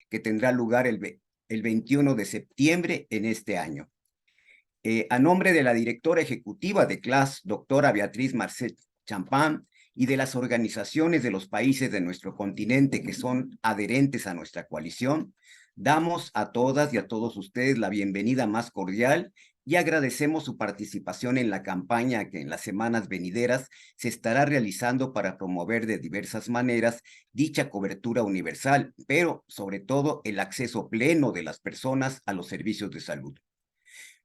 que tendrá lugar el 21 de septiembre en este año. A nombre de la directora ejecutiva de CLAS, doctora Beatriz Marcet Champán, y de las organizaciones de los países de nuestro continente que son adherentes a nuestra coalición, damos a todas y a todos ustedes la bienvenida más cordial y agradecemos su participación en la campaña que en las semanas venideras se estará realizando para promover de diversas maneras dicha cobertura universal, pero sobre todo el acceso pleno de las personas a los servicios de salud.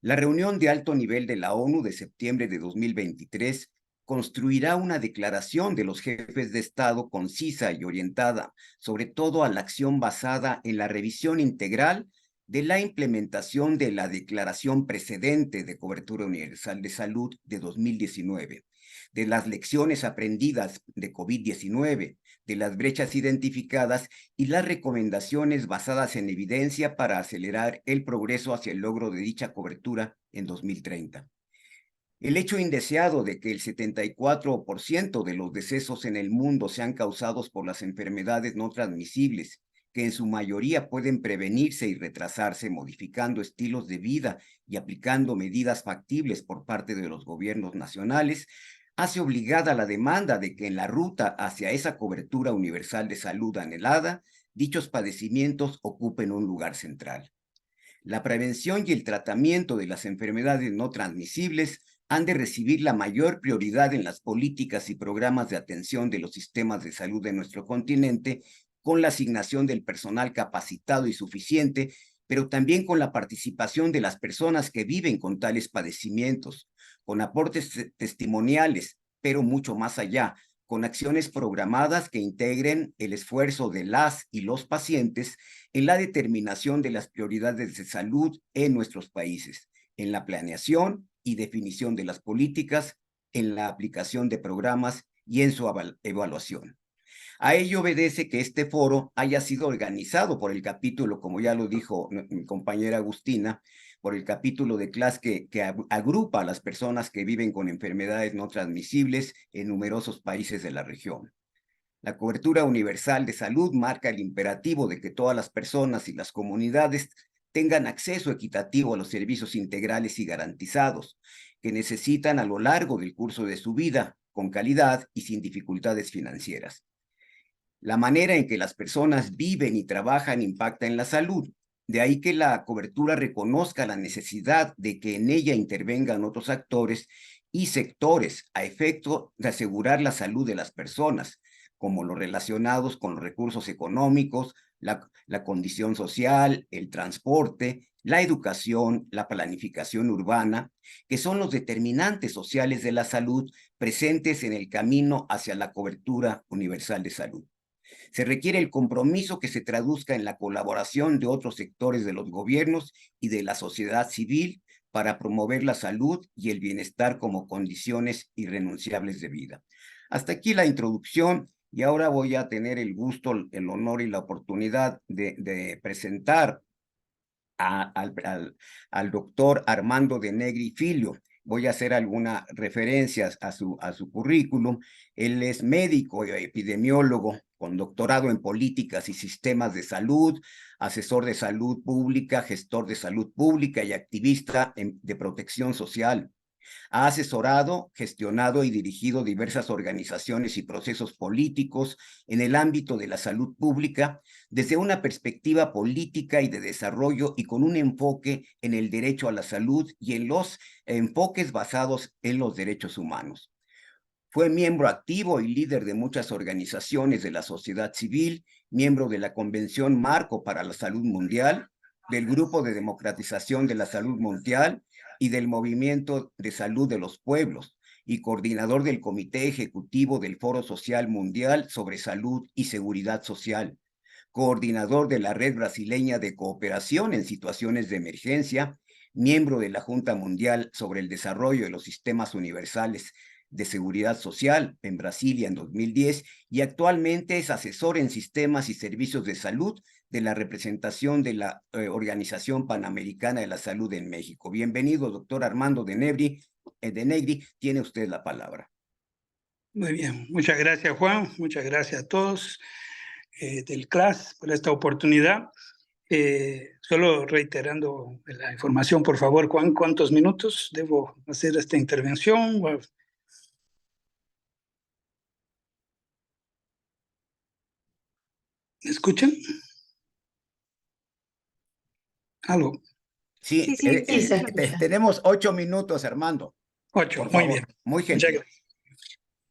La reunión de alto nivel de la ONU de septiembre de 2023 construirá una declaración de los jefes de Estado concisa y orientada, sobre todo a la acción basada en la revisión integral de la implementación de la Declaración Precedente de Cobertura Universal de Salud de 2019, de las lecciones aprendidas de COVID-19, de las brechas identificadas y las recomendaciones basadas en evidencia para acelerar el progreso hacia el logro de dicha cobertura en 2030. El hecho indeseado de que el 74% de los decesos en el mundo sean causados por las enfermedades no transmisibles, que en su mayoría pueden prevenirse y retrasarse modificando estilos de vida y aplicando medidas factibles por parte de los gobiernos nacionales, hace obligada la demanda de que en la ruta hacia esa cobertura universal de salud anhelada, dichos padecimientos ocupen un lugar central. La prevención y el tratamiento de las enfermedades no transmisibles han de recibir la mayor prioridad en las políticas y programas de atención de los sistemas de salud de nuestro continente, con la asignación del personal capacitado y suficiente, pero también con la participación de las personas que viven con tales padecimientos, con aportes testimoniales, pero mucho más allá, con acciones programadas que integren el esfuerzo de las y los pacientes en la determinación de las prioridades de salud en nuestros países, en la planeación y definición de las políticas, en la aplicación de programas y en su evaluación. A ello obedece que este foro haya sido organizado por el capítulo, como ya lo dijo mi compañera Agustina, por el capítulo de CLAS que agrupa a las personas que viven con enfermedades no transmisibles en numerosos países de la región. La cobertura universal de salud marca el imperativo de que todas las personas y las comunidades tengan acceso equitativo a los servicios integrales y garantizados que necesitan a lo largo del curso de su vida, con calidad y sin dificultades financieras. La manera en que las personas viven y trabajan impacta en la salud. De ahí que la cobertura reconozca la necesidad de que en ella intervengan otros actores y sectores a efecto de asegurar la salud de las personas, como los relacionados con los recursos económicos, la condición social, el transporte, la educación, la planificación urbana, que son los determinantes sociales de la salud presentes en el camino hacia la cobertura universal de salud. Se requiere el compromiso que se traduzca en la colaboración de otros sectores de los gobiernos y de la sociedad civil para promover la salud y el bienestar como condiciones irrenunciables de vida. Hasta aquí la introducción y ahora voy a tener el gusto, el honor y la oportunidad de presentar al doctor Armando de Negri Filho. Voy a hacer algunas referencias a su currículum. Él es médico y epidemiólogo con doctorado en políticas y sistemas de salud, asesor de salud pública, gestor de salud pública y activista de protección social. Ha asesorado, gestionado y dirigido diversas organizaciones y procesos políticos en el ámbito de la salud pública desde una perspectiva política y de desarrollo y con un enfoque en el derecho a la salud y en los enfoques basados en los derechos humanos. Fue miembro activo y líder de muchas organizaciones de la sociedad civil, miembro de la Convención Marco para la Salud Mundial, del Grupo de Democratización de la Salud Mundial y del Movimiento de Salud de los Pueblos, y coordinador del Comité Ejecutivo del Foro Social Mundial sobre Salud y Seguridad Social, coordinador de la Red Brasileña de Cooperación en Situaciones de Emergencia, miembro de la Junta Mundial sobre el Desarrollo de los Sistemas Universales de Seguridad Social en Brasilia en 2010 y actualmente es asesor en sistemas y servicios de salud de la representación de la Organización Panamericana de la Salud en México. Bienvenido, doctor Armando de Negri. Tiene usted la palabra. Muy bien, muchas gracias, Juan, muchas gracias a todos. del CLAS por esta oportunidad. Solo reiterando la información, por favor, ¿cuántos minutos debo hacer esta intervención? ¿Me escuchan? ¿Aló? Sí, Sí, se escucha. tenemos 8 minutos, Armando. 8, Por muy favor, bien. muy Muchas gentil. gracias.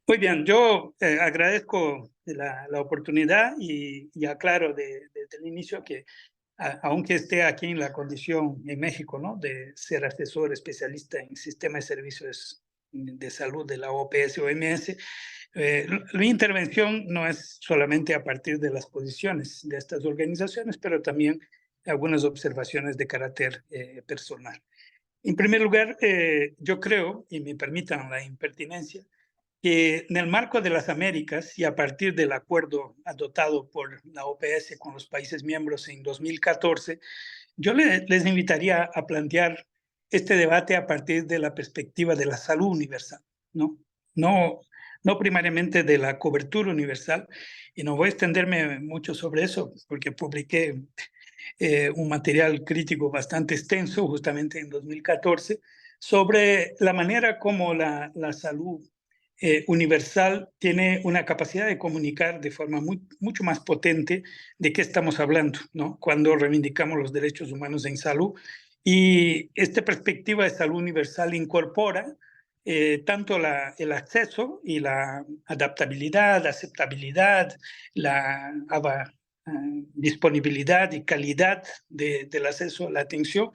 Muy bien, yo agradezco la oportunidad y aclaro desde el inicio que aunque esté aquí en la condición en México, ¿no?, de ser asesor especialista en sistema de servicios de salud de la OPS-OMS, mi intervención no es solamente a partir de las posiciones de estas organizaciones, pero también algunas observaciones de carácter personal. En primer lugar, yo creo, y me permitan la impertinencia, que en el marco de las Américas y a partir del acuerdo adoptado por la OPS con los países miembros en 2014, yo les invitaría a plantear este debate a partir de la perspectiva de la salud universal, ¿no? No, no primariamente de la cobertura universal, y no voy a extenderme mucho sobre eso porque publiqué un material crítico bastante extenso justamente en 2014 sobre la manera como la salud universal tiene una capacidad de comunicar de forma mucho más potente de qué estamos hablando, ¿no?, cuando reivindicamos los derechos humanos en salud. Y esta perspectiva de salud universal incorpora tanto el acceso y la adaptabilidad, aceptabilidad, la disponibilidad y calidad del acceso a la atención,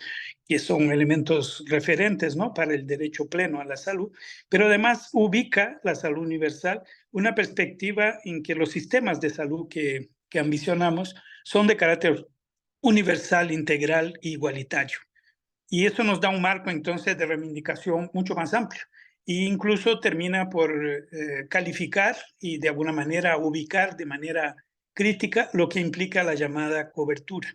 que son elementos referentes, ¿no?, para el derecho pleno a la salud, pero además ubica la salud universal una perspectiva en que los sistemas de salud que ambicionamos son de carácter universal, integral e igualitario. Y eso nos da un marco entonces de reivindicación mucho más amplio e incluso termina por calificar y de alguna manera ubicar de manera crítica lo que implica la llamada cobertura.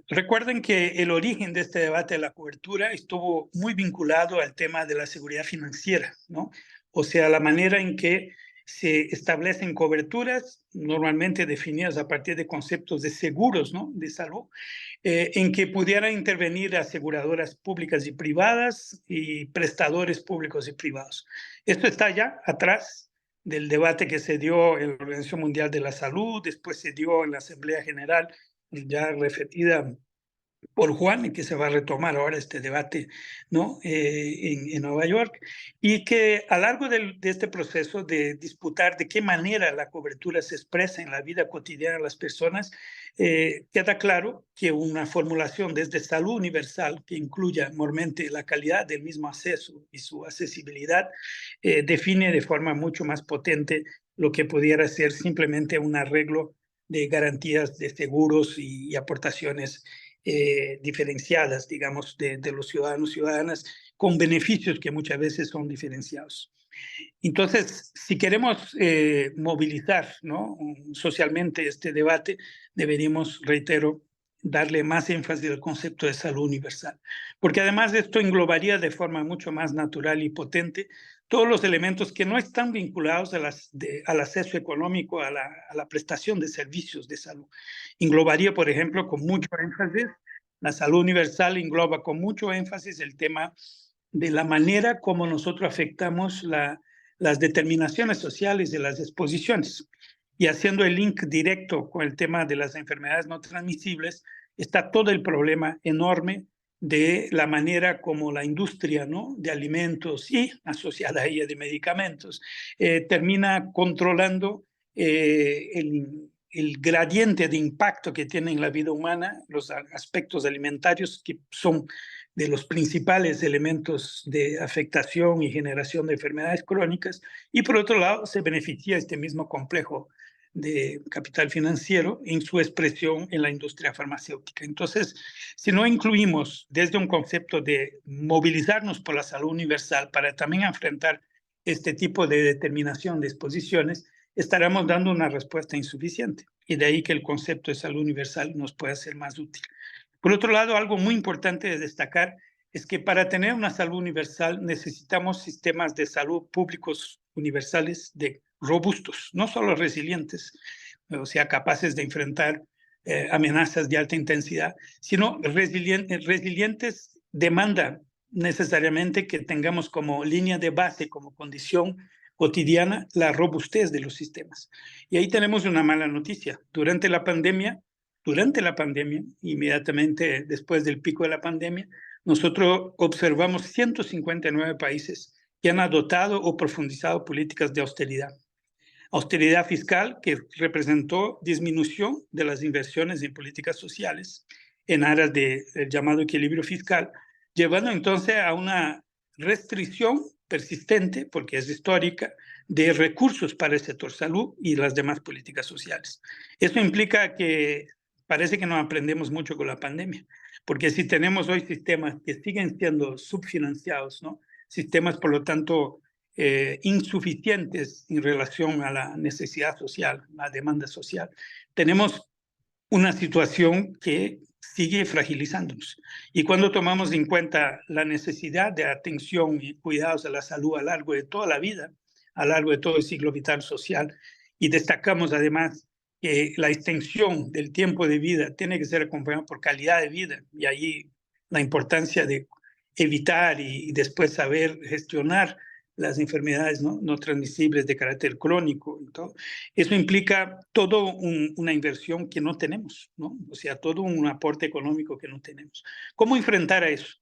Recuerden que el origen de este debate de la cobertura estuvo muy vinculado al tema de la seguridad financiera, ¿no? O sea, la manera en que se establecen coberturas, normalmente definidas a partir de conceptos de seguros, ¿no?, de salud, en que pudieran intervenir aseguradoras públicas y privadas y prestadores públicos y privados. Esto está ya atrás del debate que se dio en la Organización Mundial de la Salud, después se dio en la Asamblea General ya repetida por Juan, y que se va a retomar ahora este debate, ¿no?, en Nueva York, y que a lo largo de este proceso de disputar de qué manera la cobertura se expresa en la vida cotidiana de las personas, queda claro que una formulación desde salud universal que incluya normalmente la calidad del mismo acceso y su accesibilidad define de forma mucho más potente lo que pudiera ser simplemente un arreglo de garantías de seguros y aportaciones diferenciadas, digamos, de los ciudadanos y ciudadanas, con beneficios que muchas veces son diferenciados. Entonces, si queremos movilizar, ¿no?, socialmente este debate, deberíamos, reitero, darle más énfasis al concepto de salud universal, porque además esto englobaría de forma mucho más natural y potente todos los elementos que no están vinculados al acceso económico a la prestación de servicios de salud. Englobaría, por ejemplo, con mucho énfasis, la salud universal engloba con mucho énfasis el tema de la manera como nosotros afectamos las determinaciones sociales de las exposiciones. Y haciendo el link directo con el tema de las enfermedades no transmisibles, está todo el problema enorme de la manera como la industria, ¿no?, de alimentos y asociada a ella de medicamentos termina controlando el gradiente de impacto que tiene en la vida humana los aspectos alimentarios, que son de los principales elementos de afectación y generación de enfermedades crónicas, y por otro lado se beneficia este mismo complejo de capital financiero en su expresión en la industria farmacéutica. Entonces, si no incluimos desde un concepto de movilizarnos por la salud universal para también enfrentar este tipo de determinación de exposiciones, estaremos dando una respuesta insuficiente, y de ahí que el concepto de salud universal nos pueda ser más útil. Por otro lado, algo muy importante de destacar es que para tener una salud universal necesitamos sistemas de salud públicos universales robustos, no solo resilientes, o sea, capaces de enfrentar amenazas de alta intensidad, sino resilientes demanda necesariamente que tengamos como línea de base, como condición cotidiana, la robustez de los sistemas. Y ahí tenemos una mala noticia. Durante la pandemia, inmediatamente después del pico de la pandemia, nosotros observamos 159 países que han adoptado o profundizado políticas de austeridad. Austeridad fiscal que representó disminución de las inversiones en políticas sociales en aras del llamado equilibrio fiscal, llevando entonces a una restricción persistente, porque es histórica, de recursos para el sector salud y las demás políticas sociales. Eso implica que parece que no aprendemos mucho con la pandemia, porque si tenemos hoy sistemas que siguen siendo subfinanciados, ¿no? Sistemas, por lo tanto, insuficientes en relación a la necesidad social, la demanda social, tenemos una situación que sigue fragilizándonos. Y cuando tomamos en cuenta la necesidad de atención y cuidados de la salud a lo largo de toda la vida, a lo largo de todo el ciclo vital social, y destacamos además que la extensión del tiempo de vida tiene que ser acompañada por calidad de vida, y ahí la importancia de evitar y después saber gestionar las enfermedades no transmisibles de carácter crónico y todo. Eso implica todo una inversión que no tenemos, ¿no? O sea, todo un aporte económico que no tenemos. ¿Cómo enfrentar a eso?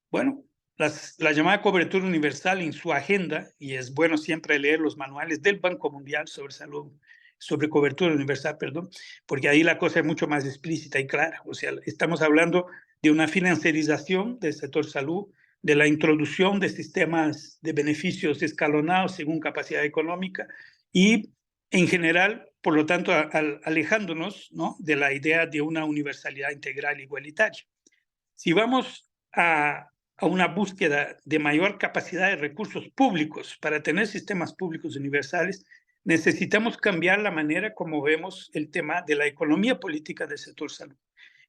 Bueno, la llamada cobertura universal en su agenda, y es bueno siempre leer los manuales del Banco Mundial sobre salud, sobre cobertura universal, perdón, porque ahí la cosa es mucho más explícita y clara. O sea, estamos hablando de una financiarización del sector salud, de la introducción de sistemas de beneficios escalonados según capacidad económica y, en general, por lo tanto, alejándonos, ¿no?, de la idea de una universalidad integral igualitaria. Si vamos a una búsqueda de mayor capacidad de recursos públicos para tener sistemas públicos universales, necesitamos cambiar la manera como vemos el tema de la economía política del sector salud.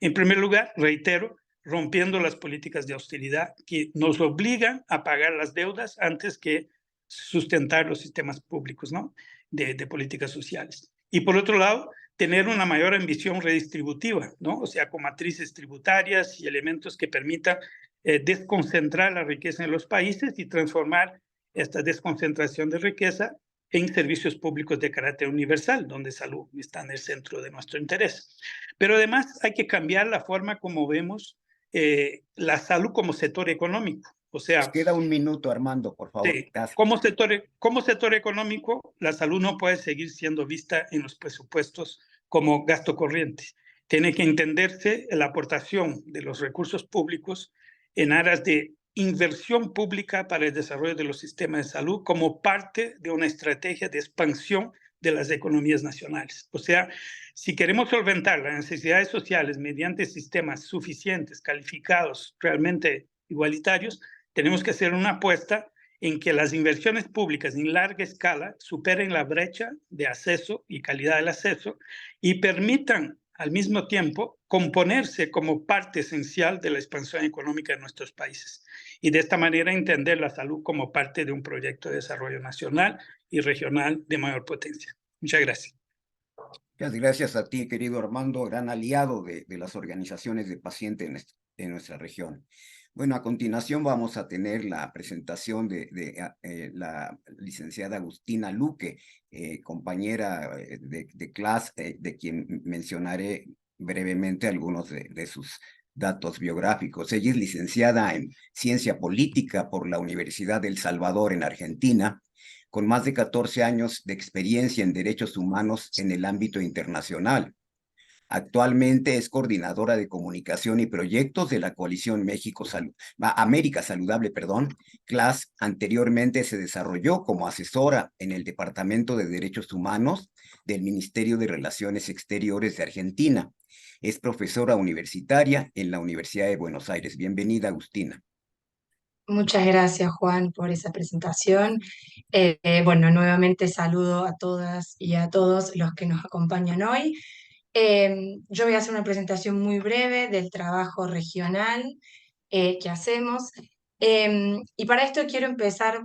En primer lugar, reitero, rompiendo las políticas de austeridad que nos obligan a pagar las deudas antes que sustentar los sistemas públicos, ¿no?, de políticas sociales. Y por otro lado, tener una mayor ambición redistributiva, ¿no? O sea, con matrices tributarias y elementos que permitan desconcentrar la riqueza en los países y transformar esta desconcentración de riqueza en servicios públicos de carácter universal, donde salud está en el centro de nuestro interés. Pero además hay que cambiar la forma como vemos la salud como sector económico. O Nos sea, queda un minuto, Armando, por favor. sí, como sector económico, la salud no puede seguir siendo vista en los presupuestos como gasto corriente. Tiene que entenderse la aportación de los recursos públicos en aras de inversión pública para el desarrollo de los sistemas de salud como parte de una estrategia de expansión de las economías nacionales. O sea, si queremos solventar las necesidades sociales mediante sistemas suficientes, calificados, realmente igualitarios, tenemos que hacer una apuesta en que las inversiones públicas en larga escala superen la brecha de acceso y calidad del acceso y permitan al mismo tiempo componerse como parte esencial de la expansión económica de nuestros países. Y de esta manera entender la salud como parte de un proyecto de desarrollo nacional y regional de mayor potencia. Muchas gracias. Muchas gracias a ti, querido Armando, gran aliado de las organizaciones de pacientes en nuestra región. Bueno, a continuación vamos a tener la presentación de la licenciada Agustina Luque, compañera de clase, de quien mencionaré brevemente algunos de sus datos biográficos. Ella es licenciada en Ciencia Política por la Universidad del Salvador en Argentina, con más de 14 años de experiencia en derechos humanos en el ámbito internacional. Actualmente es coordinadora de comunicación y proyectos de la coalición América Saludable, CLAS. Anteriormente se desarrolló como asesora en el Departamento de Derechos Humanos del Ministerio de Relaciones Exteriores de Argentina. Es profesora universitaria en la Universidad de Buenos Aires. Bienvenida, Agustina. Muchas gracias, Juan, por esa presentación. Bueno, nuevamente saludo a todas y a todos los que nos acompañan hoy. Yo voy a hacer una presentación muy breve del trabajo regional que hacemos. Y para esto quiero empezar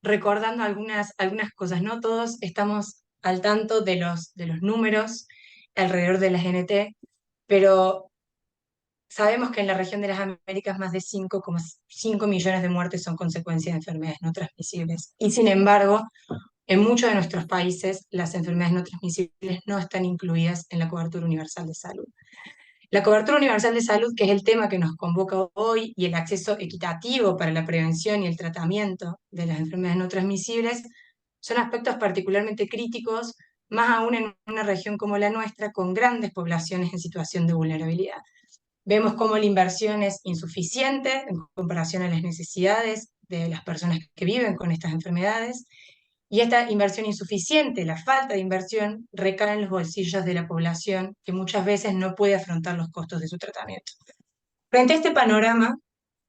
recordando algunas cosas, ¿no? Todos estamos al tanto de los números alrededor de las NT, pero sabemos que en la región de las Américas más de 5,5 millones de muertes son consecuencia de enfermedades no transmisibles. Y sin embargo, en muchos de nuestros países, las enfermedades no transmisibles no están incluidas en la cobertura universal de salud. La cobertura universal de salud, que es el tema que nos convoca hoy, y el acceso equitativo para la prevención y el tratamiento de las enfermedades no transmisibles, son aspectos particularmente críticos, más aún en una región como la nuestra, con grandes poblaciones en situación de vulnerabilidad. Vemos cómo la inversión es insuficiente en comparación a las necesidades de las personas que viven con estas enfermedades, y esta inversión insuficiente, la falta de inversión, recae en los bolsillos de la población, que muchas veces no puede afrontar los costos de su tratamiento. Frente a este panorama,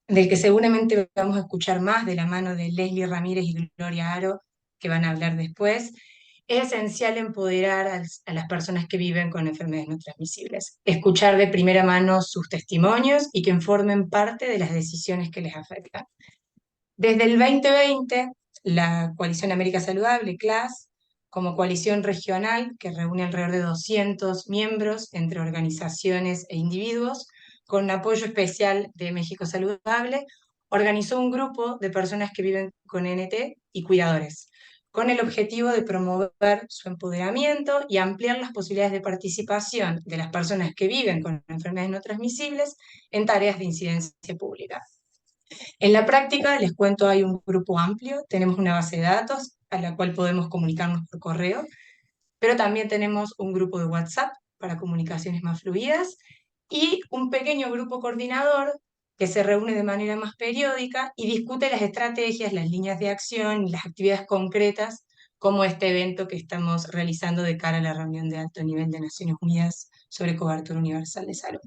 del que seguramente vamos a escuchar más de la mano de Leslie Ramírez y Gloria Aro, que van a hablar después, es esencial empoderar a las personas que viven con enfermedades no transmisibles, escuchar de primera mano sus testimonios y que formen parte de las decisiones que les afectan. Desde el 2020, la Coalición América Saludable, CLAS, como coalición regional que reúne alrededor de 200 miembros entre organizaciones e individuos, con apoyo especial de México Saludable, organizó un grupo de personas que viven con NT y cuidadores, con el objetivo de promover su empoderamiento y ampliar las posibilidades de participación de las personas que viven con enfermedades no transmisibles en tareas de incidencia pública. En la práctica, les cuento, hay un grupo amplio, tenemos una base de datos a la cual podemos comunicarnos por correo, pero también tenemos un grupo de WhatsApp para comunicaciones más fluidas y un pequeño grupo coordinador que se reúne de manera más periódica y discute las estrategias, las líneas de acción y las actividades concretas, como este evento que estamos realizando de cara a la reunión de alto nivel de Naciones Unidas sobre cobertura universal de salud.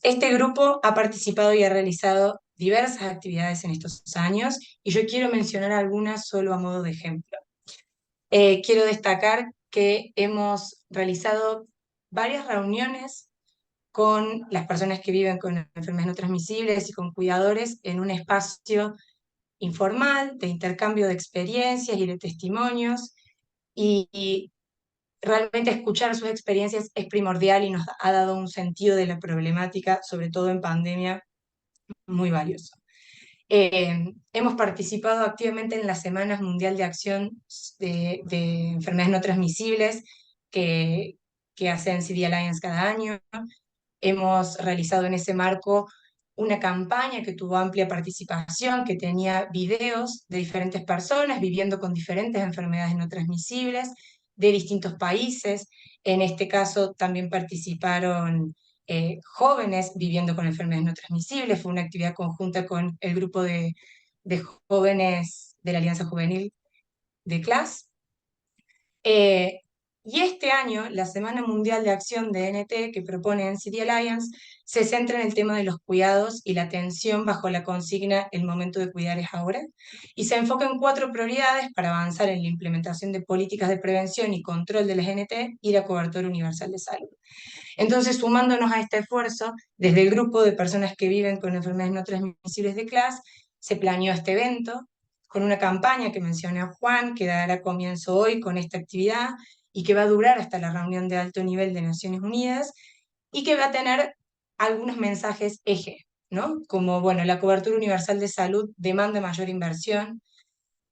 Este grupo ha participado y ha realizado diversas actividades en estos años y yo quiero mencionar algunas solo a modo de ejemplo. Quiero destacar que hemos realizado varias reuniones con las personas que viven con enfermedades no transmisibles y con cuidadores en un espacio informal de intercambio de experiencias y de testimonios, y realmente escuchar sus experiencias es primordial y nos ha dado un sentido de la problemática, sobre todo en pandemia, muy valioso. Hemos participado activamente en la Semana Mundial de Acción de Enfermedades No Transmisibles que hace NCD Alliance cada año. Hemos realizado en ese marco una campaña que tuvo amplia participación, que tenía videos de diferentes personas viviendo con diferentes enfermedades no transmisibles de distintos países. En este caso también participaron jóvenes viviendo con enfermedades no transmisibles. Fue una actividad conjunta con el grupo de jóvenes de la Alianza Juvenil de CLAS. Y este año, la Semana Mundial de Acción de NT que propone NCD Alliance se centra en el tema de los cuidados y la atención bajo la consigna "El momento de cuidar es ahora", y se enfoca en 4 prioridades para avanzar en la implementación de políticas de prevención y control de las NT y la cobertura universal de salud. Entonces, sumándonos a este esfuerzo, desde el grupo de personas que viven con enfermedades no transmisibles de CLAS, se planeó este evento con una campaña que mencionó Juan, que dará comienzo hoy con esta actividad y que va a durar hasta la reunión de alto nivel de Naciones Unidas, y que va a tener algunos mensajes eje, ¿no? Como, bueno, la cobertura universal de salud demanda mayor inversión,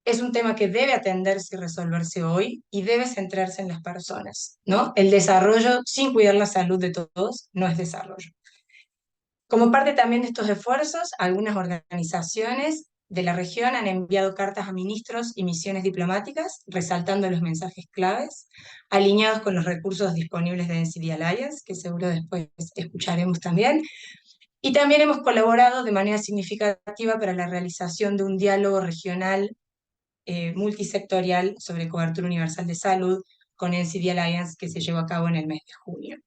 es un tema que debe atenderse y resolverse hoy y debe centrarse en las personas, ¿no? El desarrollo sin cuidar la salud de todos no es desarrollo. Como parte también de estos esfuerzos, algunas organizaciones de la región han enviado cartas a ministros y misiones diplomáticas, resaltando los mensajes claves, alineados con los recursos disponibles de NCD Alliance, que seguro después escucharemos también. Y también hemos colaborado de manera significativa para la realización de un diálogo regional multisectorial sobre cobertura universal de salud con NCD Alliance, que se llevó a cabo en el mes de junio.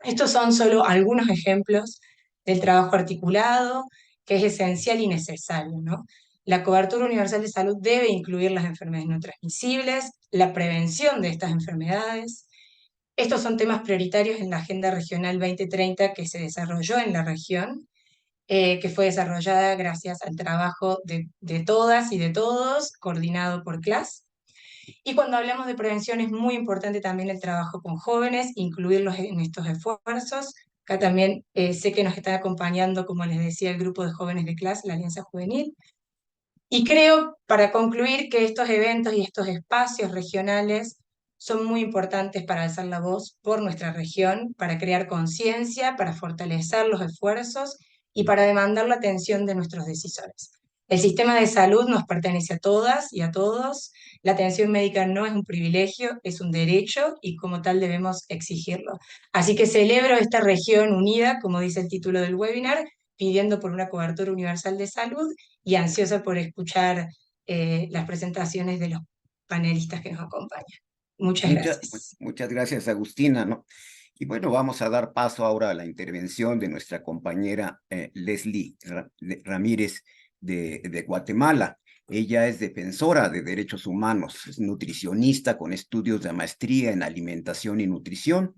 Estos son solo algunos ejemplos del trabajo articulado, que es esencial y necesario, ¿no? La cobertura universal de salud debe incluir las enfermedades no transmisibles, la prevención de estas enfermedades. Estos son temas prioritarios en la Agenda Regional 2030 que se desarrolló en la región, que fue desarrollada gracias al trabajo de todas y de todos, coordinado por CLAS. Y cuando hablamos de prevención es muy importante también el trabajo con jóvenes, incluirlos en estos esfuerzos. Acá también sé que nos están acompañando, como les decía, el grupo de jóvenes de clase, la Alianza Juvenil. Y creo, para concluir, que estos eventos y estos espacios regionales son muy importantes para alzar la voz por nuestra región, para crear conciencia, para fortalecer los esfuerzos y para demandar la atención de nuestros decisores. El sistema de salud nos pertenece a todas y a todos. La atención médica no es un privilegio, es un derecho y como tal debemos exigirlo. Así que celebro esta región unida, como dice el título del webinar, pidiendo por una cobertura universal de salud y ansiosa por escuchar las presentaciones de los panelistas que nos acompañan. Muchas gracias. Muchas gracias, Agustina, ¿no? Y bueno, vamos a dar paso ahora a la intervención de nuestra compañera Leslie Ramírez de Guatemala. Ella es defensora de derechos humanos, es nutricionista con estudios de maestría en alimentación y nutrición.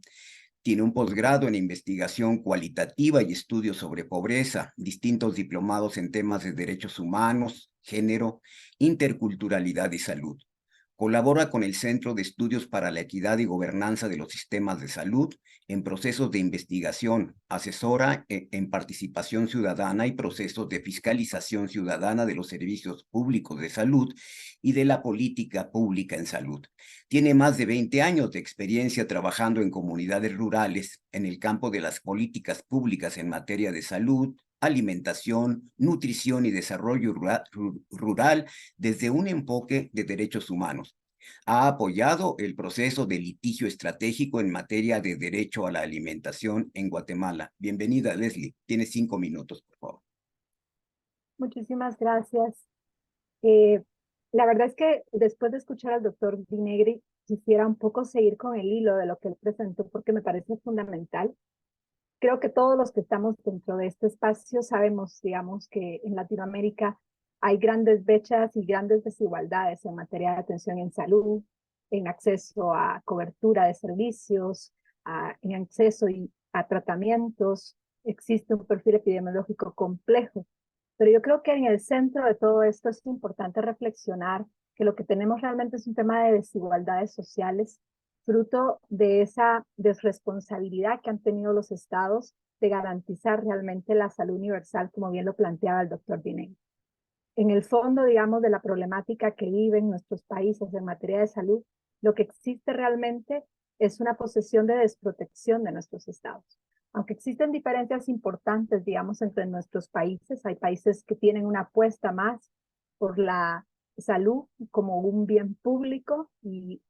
Tiene un posgrado en investigación cualitativa y estudios sobre pobreza, distintos diplomados en temas de derechos humanos, género, interculturalidad y salud. Colabora con el Centro de Estudios para la Equidad y Gobernanza de los Sistemas de Salud en procesos de investigación, asesora en participación ciudadana y procesos de fiscalización ciudadana de los servicios públicos de salud y de la política pública en salud. Tiene más de 20 años de experiencia trabajando en comunidades rurales en el campo de las políticas públicas en materia de salud, alimentación, nutrición y desarrollo rural desde un enfoque de derechos humanos. Ha apoyado el proceso de litigio estratégico en materia de derecho a la alimentación en Guatemala. Bienvenida, Leslie. Tienes 5 minutos, por favor. Muchísimas gracias. La verdad es que después de escuchar al doctor Vinegri, quisiera un poco seguir con el hilo de lo que él presentó porque me parece fundamental. Creo que todos los que estamos dentro de este espacio sabemos, digamos, que en Latinoamérica hay grandes brechas y grandes desigualdades en materia de atención en salud, en acceso a cobertura de servicios, en acceso a tratamientos. Existe un perfil epidemiológico complejo. Pero yo creo que en el centro de todo esto es importante reflexionar que lo que tenemos realmente es un tema de desigualdades sociales, fruto de esa desresponsabilidad que han tenido los estados de garantizar realmente la salud universal, como bien lo planteaba el doctor Vinegri. En el fondo, digamos, de la problemática que viven nuestros países en materia de salud, lo que existe realmente es una posesión de desprotección de nuestros estados. Aunque existen diferencias importantes, digamos, entre nuestros países, hay países que tienen una apuesta más por la salud como un bien público y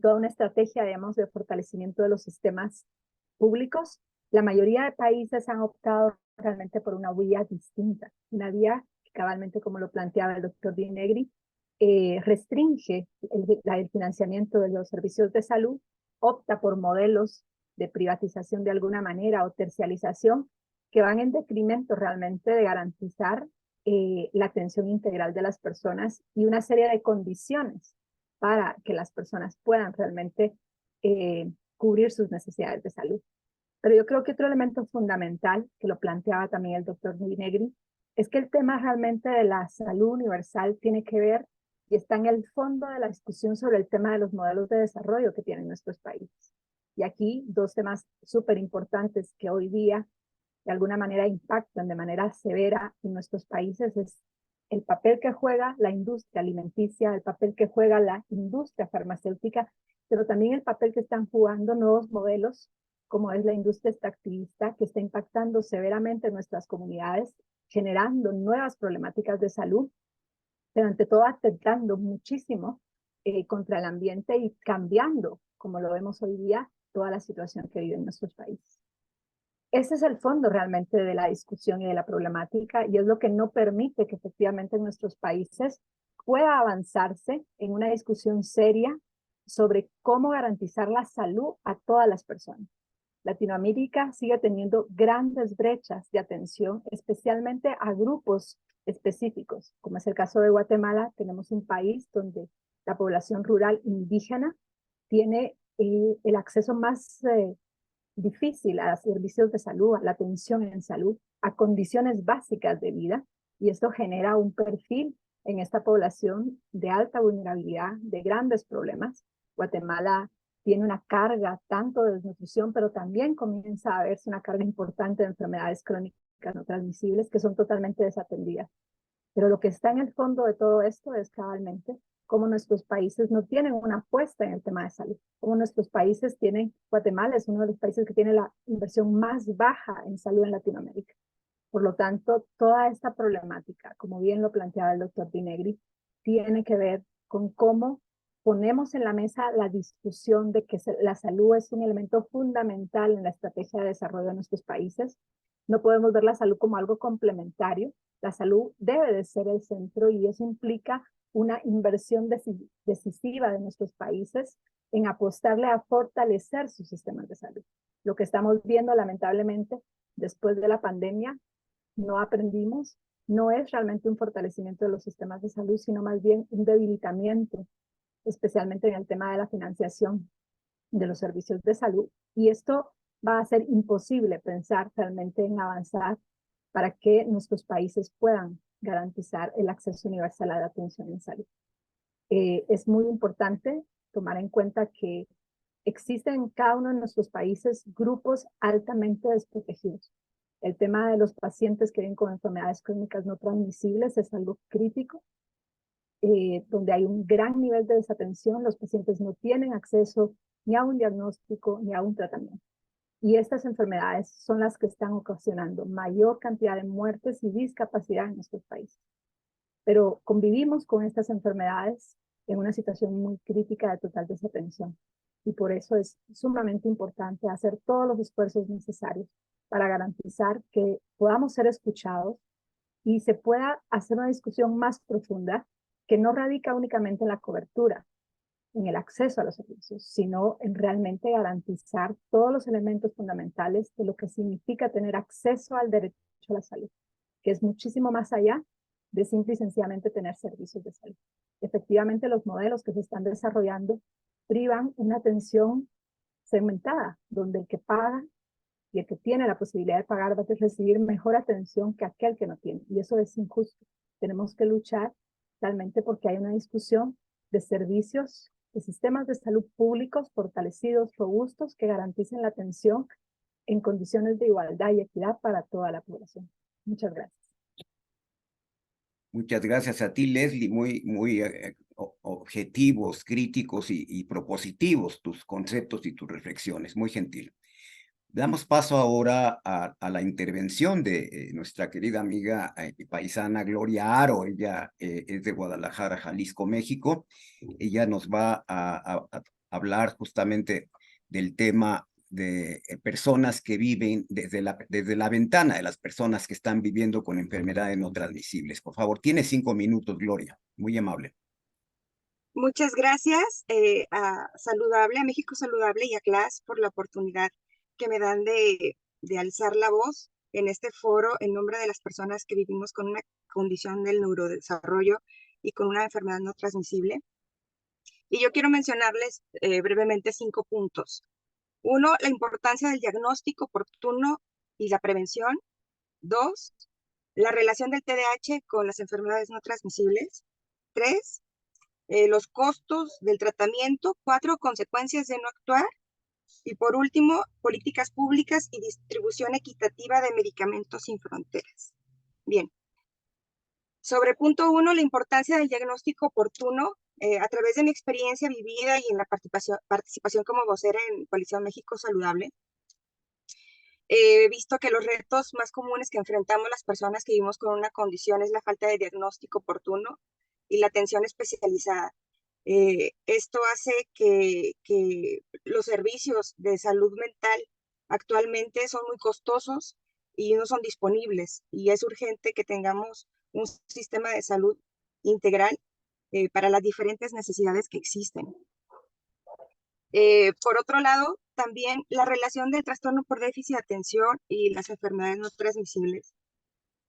toda una estrategia, digamos, de fortalecimiento de los sistemas públicos. La mayoría de países han optado realmente por una vía distinta, una vía que cabalmente, como lo planteaba el doctor Vinegri, restringe el financiamiento de los servicios de salud, opta por modelos de privatización de alguna manera o tercialización que van en detrimento realmente de garantizar la atención integral de las personas y una serie de condiciones para que las personas puedan realmente cubrir sus necesidades de salud. Pero yo creo que otro elemento fundamental, que lo planteaba también el doctor Vinegri, es que el tema realmente de la salud universal tiene que ver y está en el fondo de la discusión sobre el tema de los modelos de desarrollo que tienen nuestros países. Y aquí dos temas súper importantes que hoy día de alguna manera impactan de manera severa en nuestros países es el papel que juega la industria alimenticia, el papel que juega la industria farmacéutica, pero también el papel que están jugando nuevos modelos, como es la industria extractivista, que está impactando severamente en nuestras comunidades, generando nuevas problemáticas de salud, pero ante todo atentando muchísimo contra el ambiente y cambiando, como lo vemos hoy día, toda la situación que viven nuestros países. Ese es el fondo realmente de la discusión y de la problemática y es lo que no permite que efectivamente en nuestros países pueda avanzarse en una discusión seria sobre cómo garantizar la salud a todas las personas. Latinoamérica sigue teniendo grandes brechas de atención, especialmente a grupos específicos, como es el caso de Guatemala. Tenemos un país donde la población rural indígena tiene el acceso más difícil a servicios de salud, a la atención en salud, a condiciones básicas de vida, y esto genera un perfil en esta población de alta vulnerabilidad, de grandes problemas. Guatemala tiene una carga tanto de desnutrición, pero también comienza a verse una carga importante de enfermedades crónicas no transmisibles que son totalmente desatendidas. Pero lo que está en el fondo de todo esto es cabalmente cómo nuestros países no tienen una apuesta en el tema de salud. Cómo nuestros países tienen, Guatemala es uno de los países que tiene la inversión más baja en salud en Latinoamérica. Por lo tanto, toda esta problemática, como bien lo planteaba el doctor Dinegri, tiene que ver con cómo ponemos en la mesa la discusión de que la salud es un elemento fundamental en la estrategia de desarrollo de nuestros países. No podemos ver la salud como algo complementario. La salud debe de ser el centro y eso implica una inversión decisiva de nuestros países en apostarle a fortalecer sus sistemas de salud. Lo que estamos viendo, lamentablemente, después de la pandemia, no aprendimos, no es realmente un fortalecimiento de los sistemas de salud, sino más bien un debilitamiento, especialmente en el tema de la financiación de los servicios de salud. Y esto va a ser imposible pensar realmente en avanzar para que nuestros países puedan garantizar el acceso universal a la atención en salud. Es muy importante tomar en cuenta que existen en cada uno de nuestros países grupos altamente desprotegidos. El tema de los pacientes que viven con enfermedades crónicas no transmisibles es algo crítico, donde hay un gran nivel de desatención. Los pacientes no tienen acceso ni a un diagnóstico ni a un tratamiento. Y estas enfermedades son las que están ocasionando mayor cantidad de muertes y discapacidad en nuestros países. Pero convivimos con estas enfermedades en una situación muy crítica de total desatención. Y por eso es sumamente importante hacer todos los esfuerzos necesarios para garantizar que podamos ser escuchados y se pueda hacer una discusión más profunda que no radica únicamente en la cobertura, en el acceso a los servicios, sino en realmente garantizar todos los elementos fundamentales de lo que significa tener acceso al derecho a la salud, que es muchísimo más allá de simple y sencillamente tener servicios de salud. Efectivamente, los modelos que se están desarrollando privan una atención segmentada, donde el que paga y el que tiene la posibilidad de pagar va a recibir mejor atención que aquel que no tiene. Y eso es injusto. Tenemos que luchar realmente porque hay una discusión de servicios, de sistemas de salud públicos fortalecidos, robustos, que garanticen la atención en condiciones de igualdad y equidad para toda la población. Muchas gracias. Muchas gracias a ti, Leslie. Muy objetivos, críticos y propositivos tus conceptos y tus reflexiones. Muy gentil. Damos paso ahora a la intervención de nuestra querida amiga y paisana Gloria Aro. Ella es de Guadalajara, Jalisco, México. Ella nos va a hablar justamente del tema de personas que viven desde la ventana de las personas que están viviendo con enfermedades no transmisibles. Por favor, tiene 5 minutos, Gloria. Muy amable. Muchas gracias a Saludable, a México Saludable y a CLAS por la oportunidad que me dan de alzar la voz en este foro en nombre de las personas que vivimos con una condición del neurodesarrollo y con una enfermedad no transmisible. Y yo quiero mencionarles brevemente 5 puntos. 1, la importancia del diagnóstico oportuno y la prevención. 2, la relación del TDAH con las enfermedades no transmisibles. 3, los costos del tratamiento. 4, consecuencias de no actuar. Y por último, políticas públicas y distribución equitativa de medicamentos sin fronteras. Bien. Sobre punto 1, la importancia del diagnóstico oportuno. A través de mi experiencia vivida y en la participación como vocera en Coalición México Saludable, he visto que los retos más comunes que enfrentamos las personas que vivimos con una condición es la falta de diagnóstico oportuno y la atención especializada. Esto hace que los servicios de salud mental actualmente son muy costosos y no son disponibles, y es urgente que tengamos un sistema de salud integral para las diferentes necesidades que existen. Por otro lado, también la relación del trastorno por déficit de atención y las enfermedades no transmisibles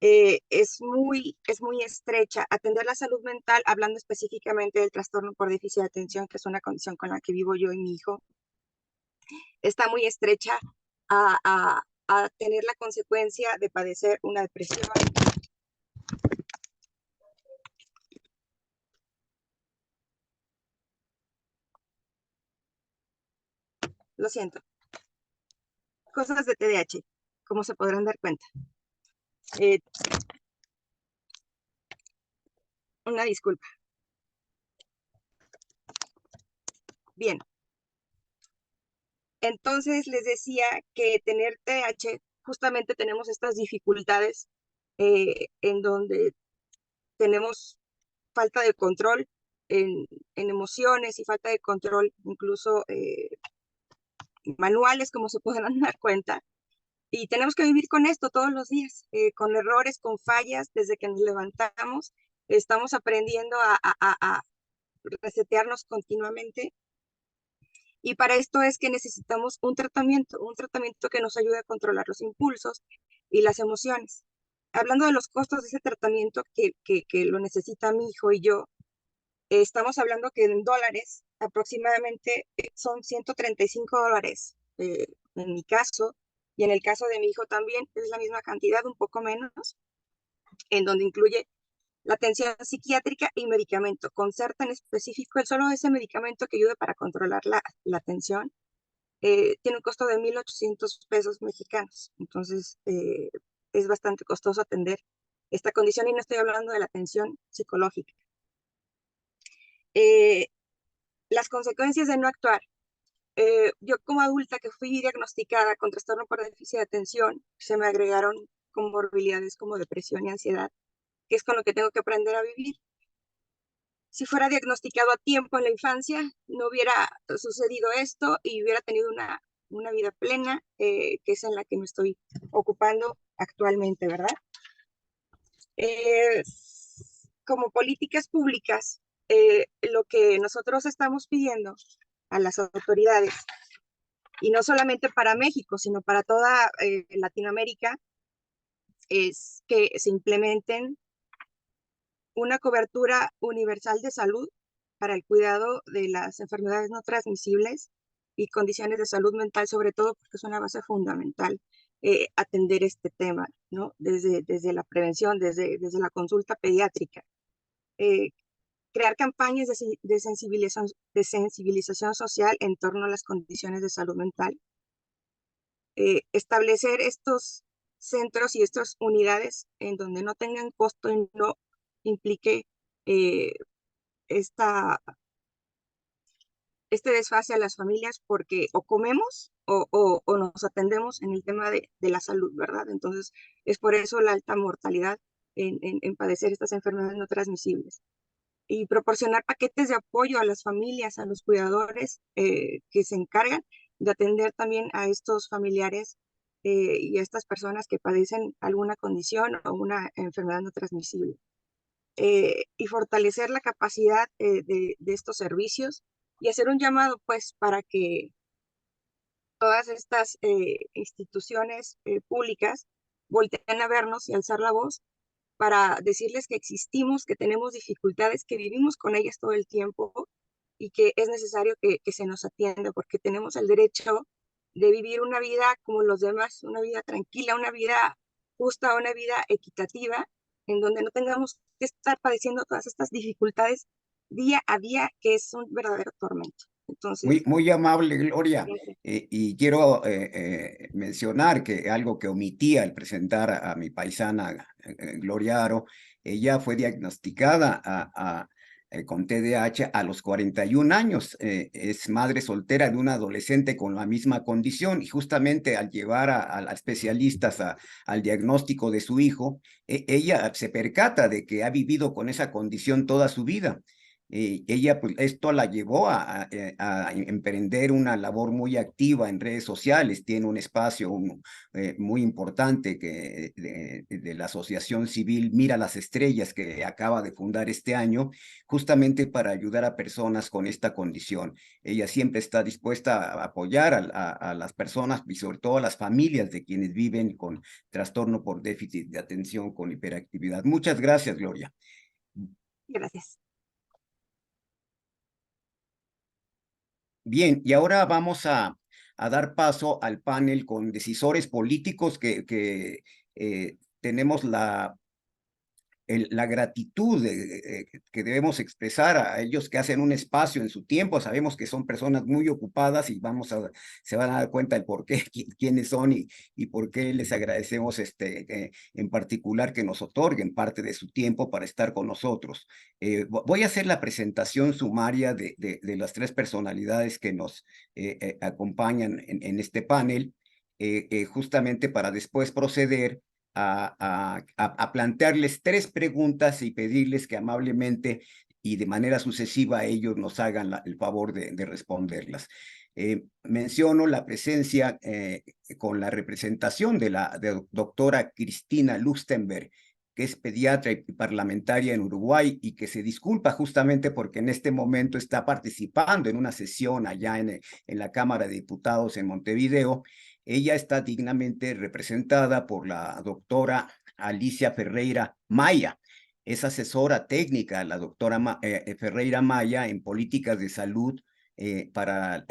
es muy estrecha. Atender la salud mental, hablando específicamente del trastorno por déficit de atención, que es una condición con la que vivo yo y mi hijo, está muy estrecha a tener la consecuencia de padecer una depresión, Lo siento. Cosas de TDAH, como se podrán dar cuenta. Una disculpa. Bien. Entonces les decía que tener TDAH, justamente tenemos estas dificultades en donde tenemos falta de control en emociones y falta de control incluso manuales, como se podrán dar cuenta. Y tenemos que vivir con esto todos los días, con errores, con fallas, desde que nos levantamos. Estamos aprendiendo a resetearnos continuamente. Y para esto es que necesitamos un tratamiento que nos ayude a controlar los impulsos y las emociones. Hablando de los costos de ese tratamiento que lo necesita mi hijo y yo, estamos hablando que en dólares aproximadamente son $135 en mi caso, y en el caso de mi hijo también es la misma cantidad, un poco menos, en donde incluye la atención psiquiátrica y medicamento. Concerta en específico, el solo ese medicamento que ayude para controlar la tensión, tiene un costo de 1,800 pesos mexicanos. Entonces, es bastante costoso atender esta condición y no estoy hablando de la atención psicológica. Las consecuencias de no actuar. Yo como adulta que fui diagnosticada con trastorno por déficit de atención, se me agregaron comorbilidades como depresión y ansiedad, que es con lo que tengo que aprender a vivir. Si fuera diagnosticado a tiempo en la infancia, no hubiera sucedido esto y hubiera tenido una vida plena, que es en la que me estoy ocupando actualmente, ¿verdad? Como políticas públicas, lo que nosotros estamos pidiendo a las autoridades, y no solamente para México, sino para toda Latinoamérica, es que se implementen una cobertura universal de salud para el cuidado de las enfermedades no transmisibles y condiciones de salud mental, sobre todo porque es una base fundamental atender este tema, ¿no? Desde la prevención, desde la consulta pediátrica. Crear campañas de sensibilización social en torno a las condiciones de salud mental. Establecer estos centros y estas unidades en donde no tengan costo y no implique este desfase a las familias, porque o comemos o nos atendemos en el tema de la salud, ¿verdad? Entonces, es por eso la alta mortalidad en padecer estas enfermedades no transmisibles. Y proporcionar paquetes de apoyo a las familias, a los cuidadores que se encargan de atender también a estos familiares y a estas personas que padecen alguna condición o una enfermedad no transmisible. Y fortalecer la capacidad de estos servicios y hacer un llamado, pues, para que todas estas instituciones públicas volteen a vernos y alzar la voz para decirles que existimos, que tenemos dificultades, que vivimos con ellas todo el tiempo y que es necesario que se nos atienda, porque tenemos el derecho de vivir una vida como los demás, una vida tranquila, una vida justa, una vida equitativa, en donde no tengamos que estar padeciendo todas estas dificultades día a día, que es un verdadero tormento. Entonces, Muy amable, Gloria. Y quiero mencionar que algo que omití al presentar a mi paisana Gloria Aro, ella fue diagnosticada con TDAH a los 41 años. Es madre soltera de un adolescente con la misma condición y justamente al llevar a especialistas al diagnóstico de su hijo, ella se percata de que ha vivido con esa condición toda su vida. Ella, pues, esto la llevó a emprender una labor muy activa en redes sociales. Tiene un espacio muy importante de la Asociación Civil Mira las Estrellas, que acaba de fundar este año, justamente para ayudar a personas con esta condición. Ella siempre está dispuesta a apoyar a las personas y sobre todo a las familias de quienes viven con trastorno por déficit de atención con hiperactividad. Muchas gracias, Gloria. gracias. Bien, y ahora vamos a dar paso al panel con decisores políticos que tenemos la la gratitud que debemos expresar a ellos que hacen un espacio en su tiempo. Sabemos que son personas muy ocupadas y se van a dar cuenta del por qué, quiénes son y por qué les agradecemos en particular que nos otorguen parte de su tiempo para estar con nosotros. Voy a hacer la presentación sumaria de las tres personalidades que nos acompañan en este panel, justamente para después proceder a plantearles tres preguntas y pedirles que amablemente y de manera sucesiva ellos nos hagan el favor de responderlas. Menciono la presencia con la representación de la doctora Cristina Luxtenberg, que es pediatra y parlamentaria en Uruguay y que se disculpa justamente porque en este momento está participando en una sesión allá en la Cámara de Diputados en Montevideo. Ella está dignamente representada por la doctora Alicia Ferreira Maya. Es asesora técnica, la doctora Ferreira Maya, en políticas de salud para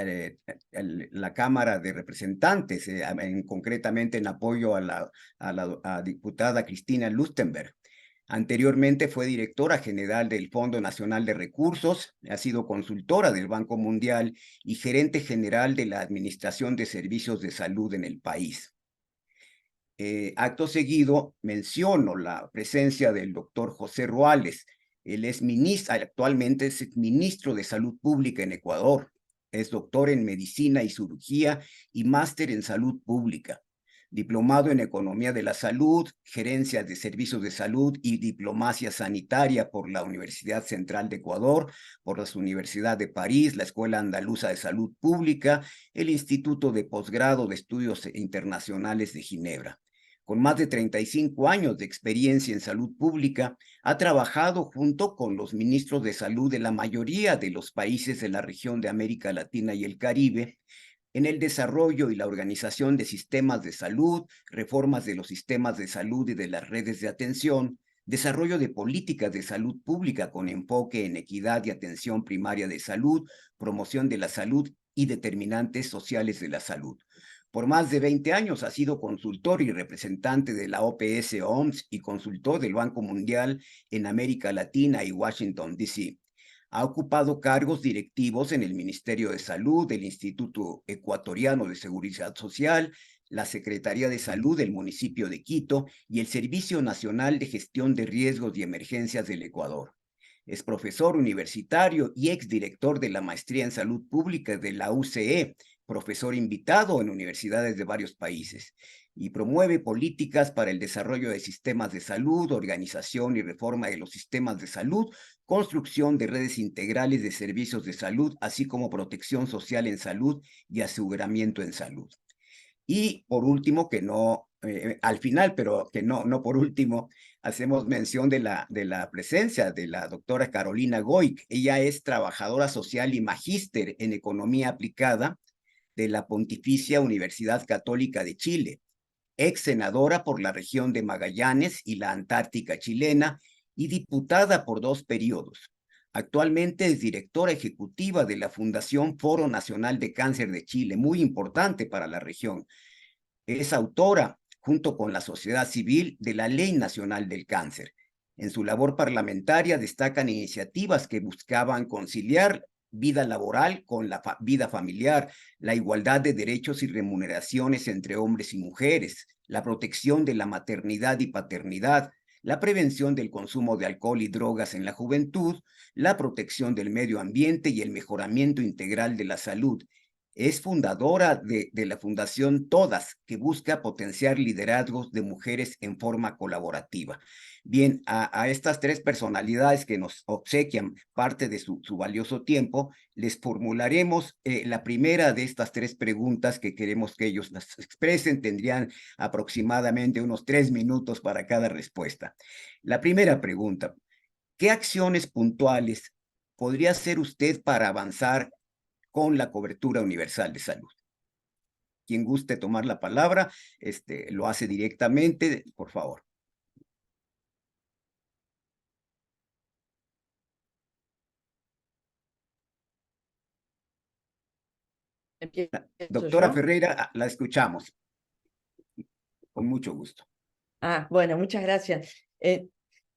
la Cámara de Representantes, concretamente en apoyo a la diputada Cristina Luxtenberg. Anteriormente fue directora general del Fondo Nacional de Recursos, ha sido consultora del Banco Mundial y gerente general de la Administración de Servicios de Salud en el país. Acto seguido, menciono la presencia del doctor José Ruales. Él es actualmente es ministro de Salud Pública en Ecuador. Es doctor en Medicina y Cirugía y máster en Salud Pública. Diplomado en Economía de la Salud, Gerencia de Servicios de Salud y Diplomacia Sanitaria por la Universidad Central de Ecuador, por la Universidad de París, la Escuela Andaluza de Salud Pública, el Instituto de Posgrado de Estudios Internacionales de Ginebra. Con más de 35 años de experiencia en salud pública, ha trabajado junto con los ministros de salud de la mayoría de los países de la región de América Latina y el Caribe, en el desarrollo y la organización de sistemas de salud, reformas de los sistemas de salud y de las redes de atención, desarrollo de políticas de salud pública con enfoque en equidad y atención primaria de salud, promoción de la salud y determinantes sociales de la salud. Por más de 20 años ha sido consultor y representante de la OPS-OMS y consultor del Banco Mundial en América Latina y Washington, D.C. Ha ocupado cargos directivos en el Ministerio de Salud, el Instituto Ecuatoriano de Seguridad Social, la Secretaría de Salud del municipio de Quito y el Servicio Nacional de Gestión de Riesgos y Emergencias del Ecuador. Es profesor universitario y exdirector de la Maestría en Salud Pública de la UCE, profesor invitado en universidades de varios países, y promueve políticas para el desarrollo de sistemas de salud, organización y reforma de los sistemas de salud, construcción de redes integrales de servicios de salud, así como protección social en salud y aseguramiento en salud. Y por último, que no, al final, pero que no por último, hacemos mención de la presencia de la doctora Carolina Goic. Ella es trabajadora social y magíster en economía aplicada de la Pontificia Universidad Católica de Chile, ex senadora por la región de Magallanes y la Antártica chilena y diputada por 2 periodos. Actualmente es directora ejecutiva de la Fundación Foro Nacional de Cáncer de Chile, muy importante para la región. Es autora, junto con la sociedad civil, de la Ley Nacional del Cáncer. En su labor parlamentaria destacan iniciativas que buscaban conciliar vida laboral con la vida familiar, la igualdad de derechos y remuneraciones entre hombres y mujeres, la protección de la maternidad y paternidad, la prevención del consumo de alcohol y drogas en la juventud, la protección del medio ambiente y el mejoramiento integral de la salud. Es fundadora de la Fundación Todas, que busca potenciar liderazgos de mujeres en forma colaborativa. Bien, a estas 3 personalidades que nos obsequian parte de su valioso tiempo, les formularemos la primera de estas 3 preguntas que queremos que ellos las expresen. Tendrían aproximadamente unos 3 minutos para cada respuesta. La primera pregunta: ¿qué acciones puntuales podría hacer usted para avanzar con la cobertura universal de salud? Quien guste tomar la palabra, lo hace directamente, por favor. Doctora ¿Yo? Ferreira, la escuchamos. Con mucho gusto. Bueno, muchas gracias.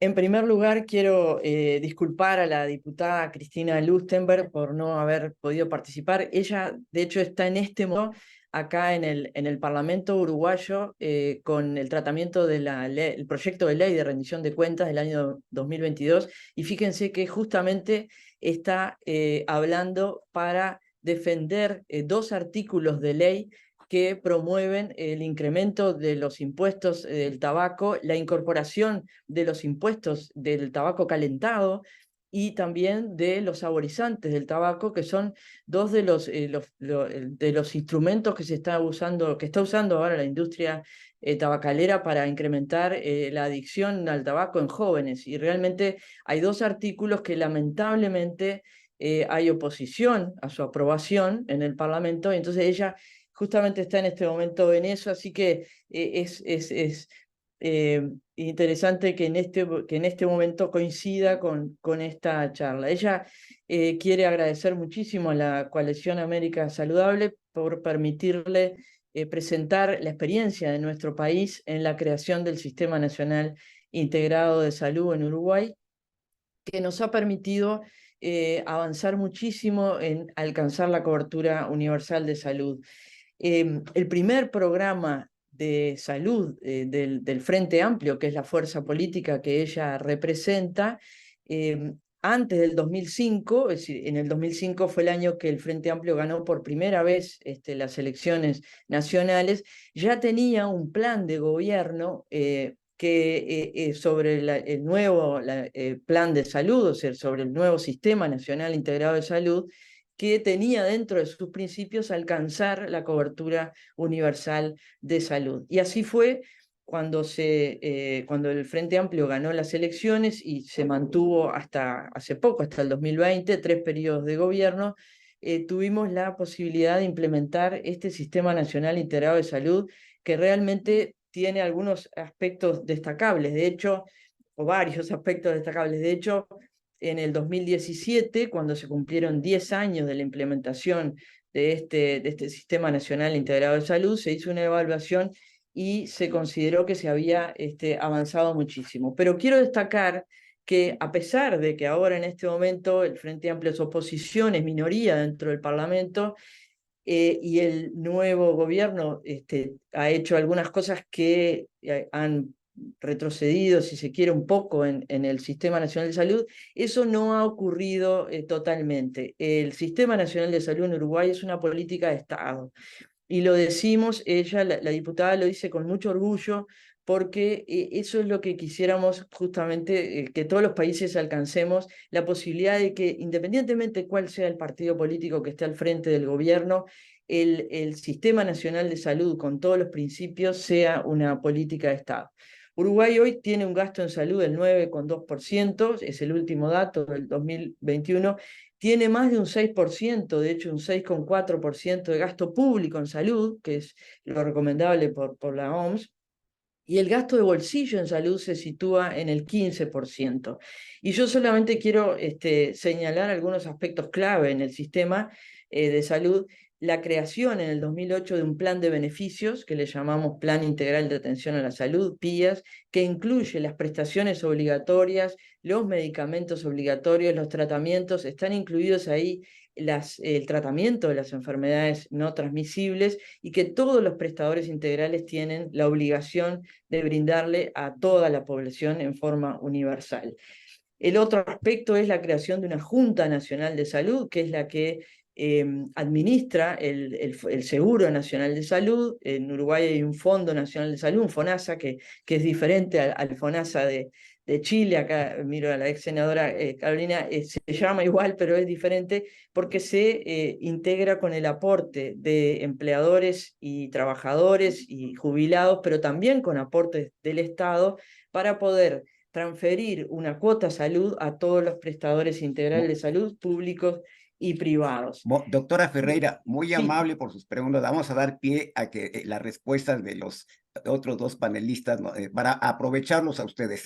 En primer lugar, quiero disculpar a la diputada Cristina Lustenberg por no haber podido participar. Ella, de hecho, está en este momento acá en el Parlamento uruguayo con el tratamiento del proyecto de ley de rendición de cuentas del año 2022. Y fíjense que justamente está hablando para defender dos artículos de ley que promueven el incremento de los impuestos del tabaco, la incorporación de los impuestos del tabaco calentado y también de los saborizantes del tabaco, que son dos de los instrumentos que está usando ahora la industria tabacalera para incrementar la adicción al tabaco en jóvenes. Y realmente hay dos artículos que lamentablemente hay oposición a su aprobación en el Parlamento, y entonces ella justamente está en este momento en eso, así que es interesante que en este momento coincida con esta charla. Ella quiere agradecer muchísimo a la Coalición América Saludable por permitirle presentar la experiencia de nuestro país en la creación del Sistema Nacional Integrado de Salud en Uruguay, que nos ha permitido avanzar muchísimo en alcanzar la cobertura universal de salud. El primer programa de salud del Frente Amplio, que es la fuerza política que ella representa, antes del 2005, es decir, en el 2005 fue el año que el Frente Amplio ganó por primera vez las elecciones nacionales, ya tenía un plan de gobierno sobre el nuevo plan de salud, o sea, sobre el nuevo Sistema Nacional Integrado de Salud, que tenía dentro de sus principios alcanzar la cobertura universal de salud. Y así fue cuando el Frente Amplio ganó las elecciones y se mantuvo hasta hace poco, hasta el 2020, 3 periodos de gobierno. Tuvimos la posibilidad de implementar este Sistema Nacional Integrado de Salud, que realmente tiene algunos aspectos destacables, de hecho, o varios aspectos destacables. De hecho, en el 2017, cuando se cumplieron 10 años de la implementación de este Sistema Nacional Integrado de Salud, se hizo una evaluación y se consideró que se había avanzado muchísimo. Pero quiero destacar que a pesar de que ahora en este momento el Frente Amplio es oposición, es minoría dentro del Parlamento, y el nuevo gobierno ha hecho algunas cosas que han retrocedido, si se quiere, un poco en el Sistema Nacional de Salud, eso no ha ocurrido totalmente. El Sistema Nacional de Salud en Uruguay es una política de Estado. Y lo decimos, ella, la diputada, lo dice con mucho orgullo, porque eso es lo que quisiéramos justamente, que todos los países alcancemos, la posibilidad de que, independientemente de cuál sea el partido político que esté al frente del gobierno, el Sistema Nacional de Salud, con todos los principios, sea una política de Estado. Uruguay hoy tiene un gasto en salud del 9,2%, es el último dato del 2021, tiene más de un 6%, de hecho un 6,4% de gasto público en salud, que es lo recomendable por la OMS, y el gasto de bolsillo en salud se sitúa en el 15%. Y yo solamente quiero señalar algunos aspectos clave en el sistema de salud. La creación en el 2008 de un plan de beneficios, que le llamamos Plan Integral de Atención a la Salud, PIAS, que incluye las prestaciones obligatorias, los medicamentos obligatorios, los tratamientos, están incluidos ahí el tratamiento de las enfermedades no transmisibles, y que todos los prestadores integrales tienen la obligación de brindarle a toda la población en forma universal. El otro aspecto es la creación de una Junta Nacional de Salud, que es la que administra el Seguro Nacional de Salud. En Uruguay hay un Fondo Nacional de Salud, un FONASA, que es diferente al FONASA de Chile. Acá miro a la ex senadora Carolina, se llama igual, pero es diferente porque se integra con el aporte de empleadores y trabajadores y jubilados, pero también con aportes del Estado, para poder transferir una cuota salud a todos los prestadores integrales de salud públicos y privados. Doctora Ferreira, muy Sí. amable por sus preguntas. Vamos a dar pie a que las respuestas de los otros dos panelistas, para aprovecharlos a ustedes.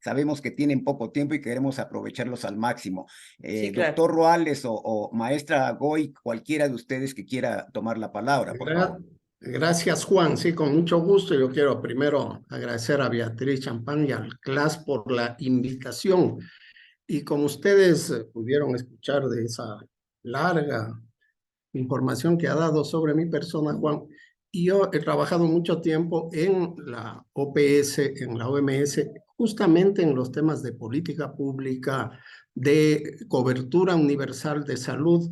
Sabemos que tienen poco tiempo y queremos aprovecharlos al máximo. Sí, claro. Doctor Roales o maestra Goy, cualquiera de ustedes que quiera tomar la palabra, por favor. Gracias, Juan. Sí, con mucho gusto. Yo quiero primero agradecer a Beatriz Champán y al CLAS por la invitación. Y como ustedes pudieron escuchar de esa larga información que ha dado sobre mi persona, Juan, y yo he trabajado mucho tiempo en la OPS, en la OMS, justamente en los temas de política pública, de cobertura universal de salud,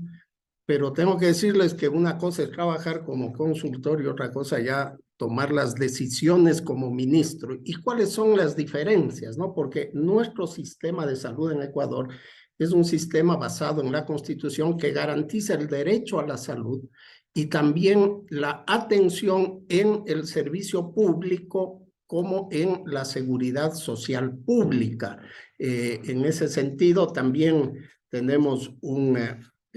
pero tengo que decirles que una cosa es trabajar como consultor y otra cosa ya tomar las decisiones como ministro. ¿Y cuáles son las diferencias, no? Porque nuestro sistema de salud en Ecuador es un sistema basado en la Constitución que garantiza el derecho a la salud y también la atención en el servicio público como en la seguridad social pública. En ese sentido, también tenemos un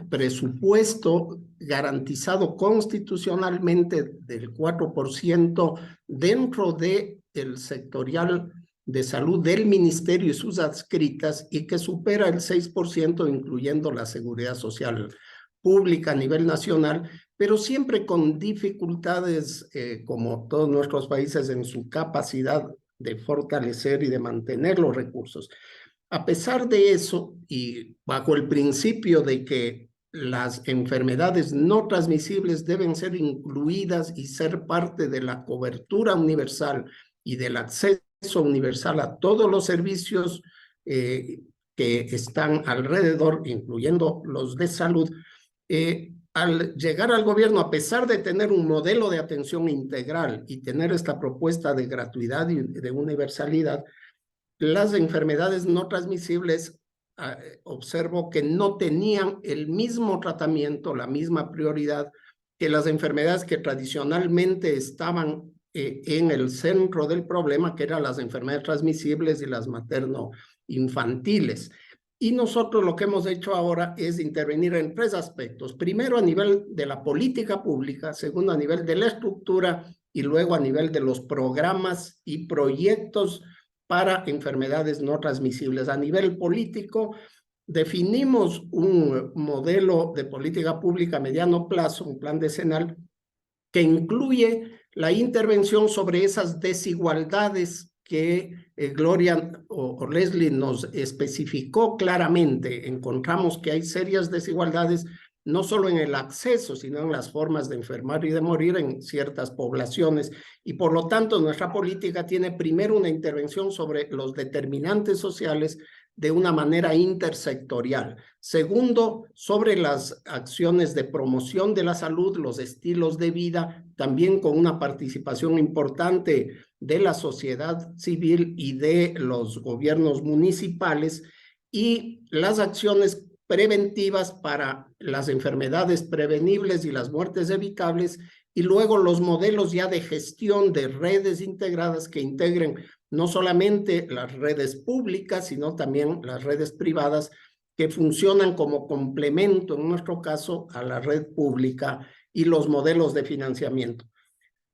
presupuesto garantizado constitucionalmente del 4% dentro del sectorial de salud del ministerio y sus adscritas y que supera el 6%, incluyendo la seguridad social pública a nivel nacional, pero siempre con dificultades, como todos nuestros países, en su capacidad de fortalecer y de mantener los recursos. A pesar de eso, y bajo el principio de que las enfermedades no transmisibles deben ser incluidas y ser parte de la cobertura universal y del acceso universal a todos los servicios que están alrededor, incluyendo los de salud, al llegar al gobierno, a pesar de tener un modelo de atención integral y tener esta propuesta de gratuidad y de universalidad, las enfermedades no transmisibles observo que no tenían el mismo tratamiento, la misma prioridad que las enfermedades que tradicionalmente estaban en el centro del problema, que eran las enfermedades transmisibles y las materno-infantiles. Y nosotros lo que hemos hecho ahora es intervenir en tres aspectos. Primero, a nivel de la política pública, segundo, a nivel de la estructura y luego a nivel de los programas y proyectos para enfermedades no transmisibles. A nivel político, definimos un modelo de política pública a mediano plazo, un plan decenal, que incluye la intervención sobre esas desigualdades que Gloria o Leslie nos especificó claramente. Encontramos que hay serias desigualdades no solo en el acceso, sino en las formas de enfermar y de morir en ciertas poblaciones. Y por lo tanto, nuestra política tiene primero una intervención sobre los determinantes sociales de una manera intersectorial. Segundo, sobre las acciones de promoción de la salud, los estilos de vida, también con una participación importante de la sociedad civil y de los gobiernos municipales, y las acciones preventivas para las enfermedades prevenibles y las muertes evitables, y luego los modelos ya de gestión de redes integradas que integren no solamente las redes públicas, sino también las redes privadas que funcionan como complemento, en nuestro caso, a la red pública y los modelos de financiamiento.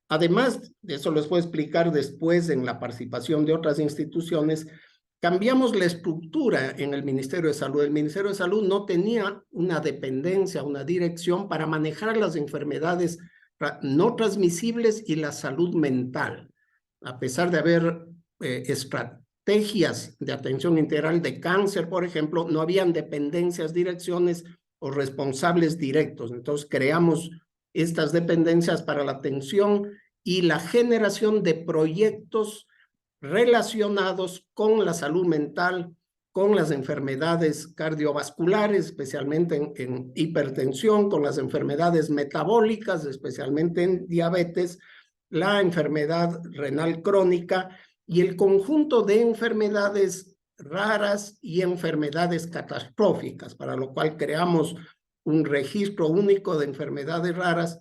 Además, de eso les voy a explicar después en la participación de otras instituciones, cambiamos la estructura en el Ministerio de Salud. El Ministerio de Salud no tenía una dependencia, una dirección para manejar las enfermedades no transmisibles y la salud mental. A pesar de haber estrategias de atención integral de cáncer, por ejemplo, no habían dependencias, direcciones o responsables directos. Entonces creamos estas dependencias para la atención y la generación de proyectos relacionados con la salud mental, con las enfermedades cardiovasculares, especialmente en hipertensión, con las enfermedades metabólicas, especialmente en diabetes, la enfermedad renal crónica y el conjunto de enfermedades raras y enfermedades catastróficas, para lo cual creamos un registro único de enfermedades raras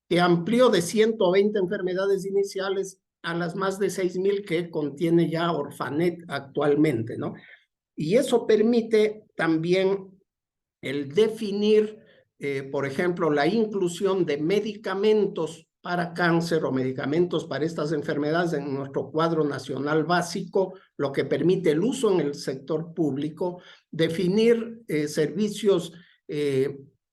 que amplió de 120 enfermedades iniciales a las más de 6,000 que contiene ya Orphanet actualmente, ¿no? Y eso permite también el definir, por ejemplo, la inclusión de medicamentos para cáncer o medicamentos para estas enfermedades en nuestro cuadro nacional básico, lo que permite el uso en el sector público, definir servicios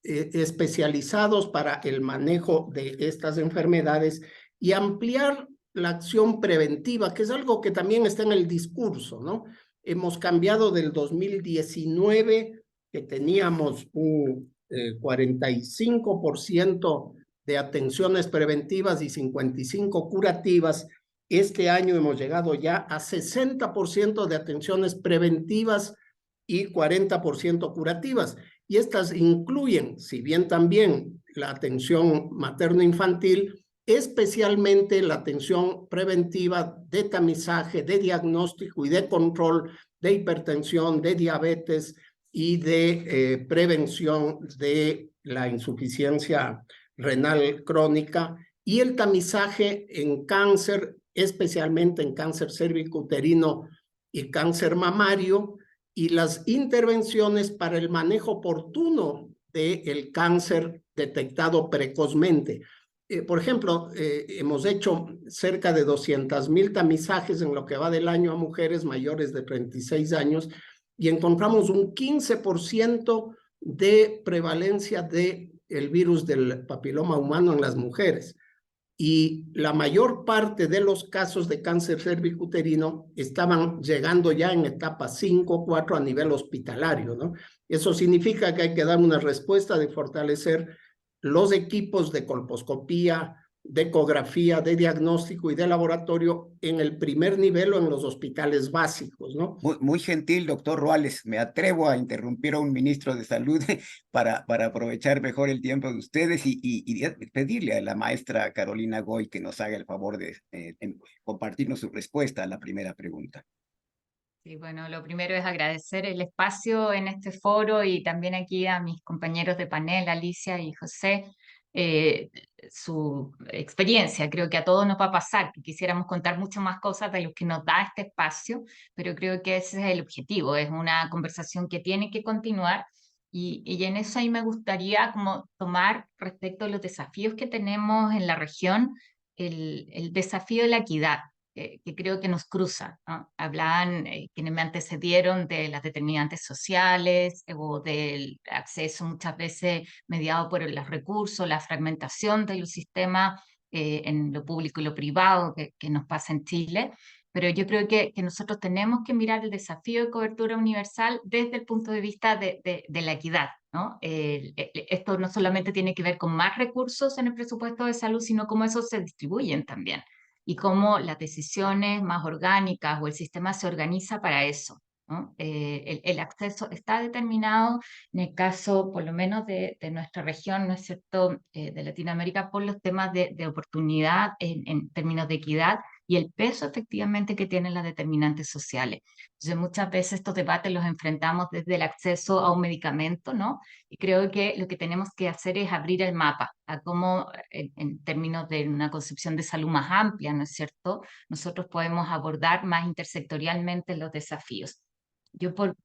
especializados para el manejo de estas enfermedades y ampliar la acción preventiva, que es algo que también está en el discurso, ¿no? Hemos cambiado del 2019, que teníamos un 45% de atenciones preventivas y 55 curativas. Este año hemos llegado ya a 60% de atenciones preventivas y 40% curativas. Y estas incluyen, si bien también la atención materno-infantil, especialmente la atención preventiva de tamizaje, de diagnóstico y de control de hipertensión, de diabetes y de prevención de la insuficiencia renal crónica, y el tamizaje en cáncer, especialmente en cáncer cervicuterino y cáncer mamario, y las intervenciones para el manejo oportuno del cáncer detectado precozmente. Por ejemplo, hemos hecho cerca de 200,000 tamizajes en lo que va del año a mujeres mayores de 36 años y encontramos un 15% de prevalencia del virus del papiloma humano en las mujeres. Y la mayor parte de los casos de cáncer cervicuterino estaban llegando ya en etapa 5, 4 a nivel hospitalario, ¿no? Eso significa que hay que dar una respuesta de fortalecer los equipos de colposcopía, de ecografía, de diagnóstico y de laboratorio en el primer nivel o en los hospitales básicos, ¿no? Muy gentil, doctor Ruales. Me atrevo a interrumpir a un ministro de Salud para aprovechar mejor el tiempo de ustedes y pedirle a la maestra Carolina Goy que nos haga el favor de compartirnos su respuesta a la primera pregunta. Sí, bueno, lo primero es agradecer el espacio en este foro y también aquí a mis compañeros de panel, Alicia y José, su experiencia. Creo que a todos nos va a pasar, que quisiéramos contar mucho más cosas de lo que nos da este espacio, pero creo que ese es el objetivo, es una conversación que tiene que continuar y en eso ahí me gustaría como tomar respecto a los desafíos que tenemos en la región, el desafío de la equidad. Que creo que nos cruza, ¿no? Hablaban quienes me antecedieron de las determinantes sociales o del acceso muchas veces mediado por los recursos, la fragmentación de los sistemas en lo público y lo privado que nos pasa en Chile. Pero yo creo que nosotros tenemos que mirar el desafío de cobertura universal desde el punto de vista de la equidad, ¿no? Esto no solamente tiene que ver con más recursos en el presupuesto de salud, sino cómo esos se distribuyen también y cómo las decisiones más orgánicas o el sistema se organiza para eso, ¿no? El acceso está determinado, en el caso por lo menos de nuestra región, ¿no es cierto?, de Latinoamérica, por los temas de oportunidad en términos de equidad y el peso efectivamente que tienen las determinantes sociales. Entonces muchas veces estos debates los enfrentamos desde el acceso a un medicamento, ¿no? Y creo que lo que tenemos que hacer es abrir el mapa a cómo, en términos de una concepción de salud más amplia, ¿no es cierto?, nosotros podemos abordar más intersectorialmente los desafíos. Yo por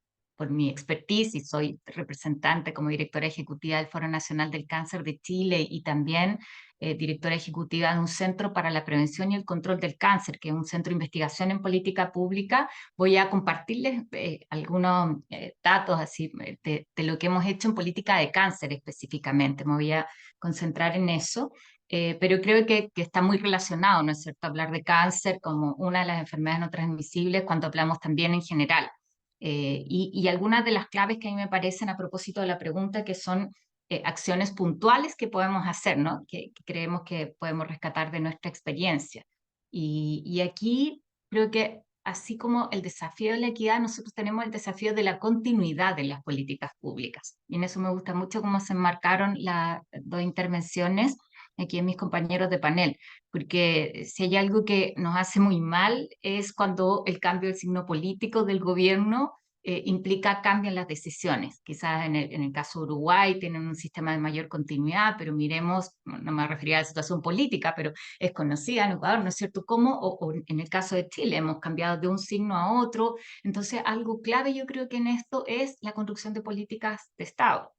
mi expertise y soy representante como directora ejecutiva del Foro Nacional del Cáncer de Chile y también directora ejecutiva de un Centro para la Prevención y el Control del Cáncer, que es un centro de investigación en política pública, voy a compartirles algunos datos así de lo que hemos hecho en política de cáncer específicamente. Me voy a concentrar en eso. Pero creo que está muy relacionado, ¿no es cierto?, hablar de cáncer como una de las enfermedades no transmisibles cuando hablamos también en general. Y algunas de las claves que a mí me parecen a propósito de la pregunta, que son acciones puntuales que podemos hacer, ¿no?, que creemos que podemos rescatar de nuestra experiencia. Y aquí creo que así como el desafío de la equidad, nosotros tenemos el desafío de la continuidad de las políticas públicas. Y en eso me gusta mucho cómo se enmarcaron las dos intervenciones aquí en mis compañeros de panel, porque si hay algo que nos hace muy mal es cuando el cambio del signo político del gobierno implica cambian las decisiones. Quizás en el caso de Uruguay tienen un sistema de mayor continuidad, pero miremos, no me refería a la situación política, pero es conocida en Ecuador, ¿no es cierto?, cómo, o en el caso de Chile, hemos cambiado de un signo a otro. Entonces, algo clave yo creo que en esto es la construcción de políticas de Estado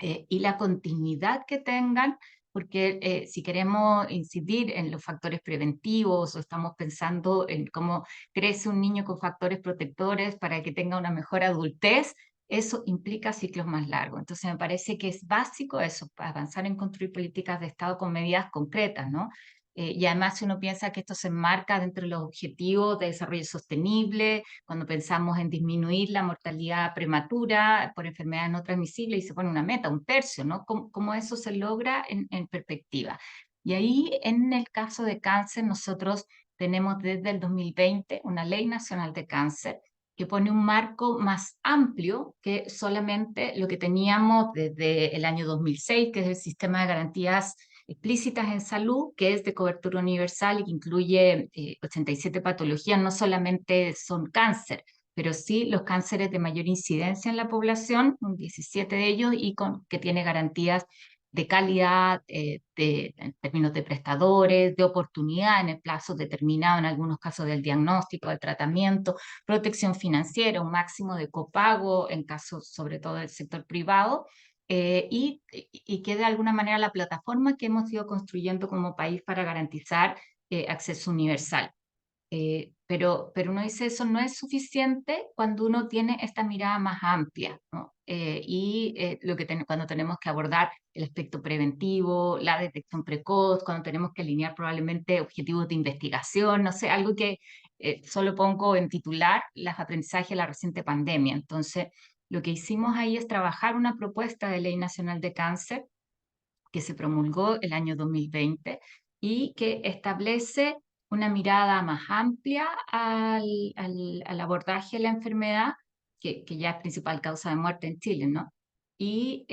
y la continuidad que tengan, porque si queremos incidir en los factores preventivos o estamos pensando en cómo crece un niño con factores protectores para que tenga una mejor adultez, eso implica ciclos más largos. Entonces me parece que es básico eso, avanzar en construir políticas de Estado con medidas concretas, ¿no? Y además si uno piensa que esto se enmarca dentro de los objetivos de desarrollo sostenible, cuando pensamos en disminuir la mortalidad prematura por enfermedades no transmisibles y se pone una meta, 1/3, ¿no? ¿Cómo eso se logra en perspectiva? Y ahí en el caso de cáncer nosotros tenemos desde el 2020 una Ley Nacional de Cáncer que pone un marco más amplio que solamente lo que teníamos desde el año 2006, que es el Sistema de Garantías Explícitas en Salud, que es de cobertura universal y que incluye 87 patologías, no solamente son cáncer, pero sí los cánceres de mayor incidencia en la población, 17 de ellos, y que tiene garantías de calidad, en términos de prestadores, de oportunidad en el plazo determinado, en algunos casos del diagnóstico, del tratamiento, protección financiera, un máximo de copago en casos sobre todo del sector privado, y que de alguna manera la plataforma que hemos ido construyendo como país para garantizar acceso universal. Pero uno dice eso no es suficiente cuando uno tiene esta mirada más amplia, ¿no? Cuando tenemos que abordar el aspecto preventivo, la detección precoz, cuando tenemos que alinear probablemente objetivos de investigación, no sé, algo que solo pongo en titular, los aprendizajes de la reciente pandemia. Entonces, lo que hicimos ahí es trabajar una propuesta de Ley Nacional de Cáncer que se promulgó el año 2020 y que establece una mirada más amplia al abordaje de la enfermedad, que ya es principal causa de muerte en Chile, ¿no? Y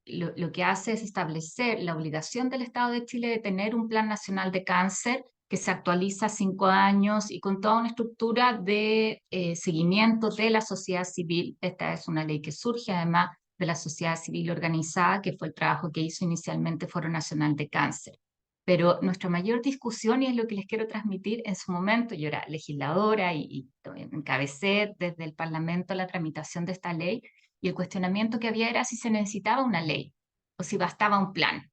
lo que hace es establecer la obligación del Estado de Chile de tener un Plan Nacional de Cáncer que se actualiza 5 años y con toda una estructura de seguimiento de la sociedad civil. Esta es una ley que surge además de la sociedad civil organizada, que fue el trabajo que hizo inicialmente Foro Nacional de Cáncer. Pero nuestra mayor discusión, y es lo que les quiero transmitir, en su momento yo era legisladora y encabecé desde el Parlamento la tramitación de esta ley, y el cuestionamiento que había era si se necesitaba una ley o si bastaba un plan.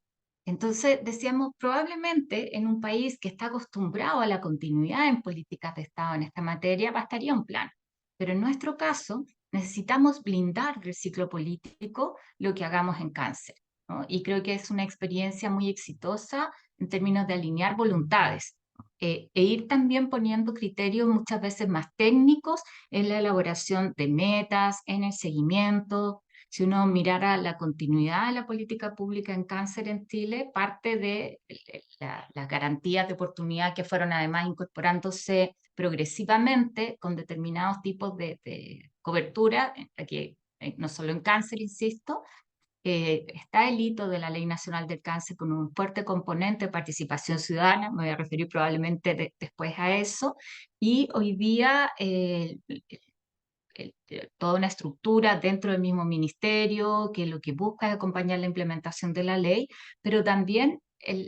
Entonces decíamos, probablemente en un país que está acostumbrado a la continuidad en políticas de Estado en esta materia, bastaría un plan. Pero en nuestro caso, necesitamos blindar del ciclo político lo que hagamos en cáncer, ¿no? Y creo que es una experiencia muy exitosa en términos de alinear voluntades e ir también poniendo criterios muchas veces más técnicos en la elaboración de metas, en el seguimiento. Si uno mirara la continuidad de la política pública en cáncer en Chile, parte de las garantías de oportunidad que fueron además incorporándose progresivamente con determinados tipos de cobertura, que no solo en cáncer, insisto, está el hito de la Ley Nacional del Cáncer con un fuerte componente de participación ciudadana, me voy a referir probablemente después a eso, y hoy día toda una estructura dentro del mismo ministerio que lo que busca es acompañar la implementación de la ley, pero también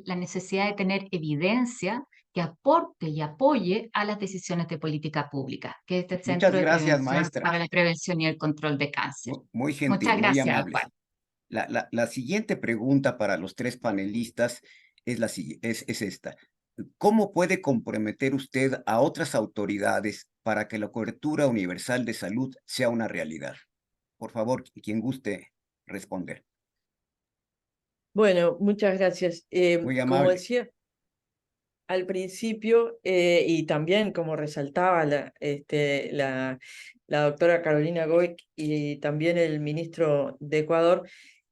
la necesidad de tener evidencia que aporte y apoye a las decisiones de política pública, que es el Centro Muchas de gracias, Prevención maestra. para la Prevención y el Control de Cáncer. Muy gentil, Muchas muy gracias, amable. Juan. La siguiente pregunta para los tres panelistas es esta. ¿Cómo puede comprometer usted a otras autoridades para que la cobertura universal de salud sea una realidad? Por favor, quien guste responder. Bueno, muchas gracias. Muy Como amable. decía al principio, y también como resaltaba la doctora Carolina Goic y también el ministro de Ecuador,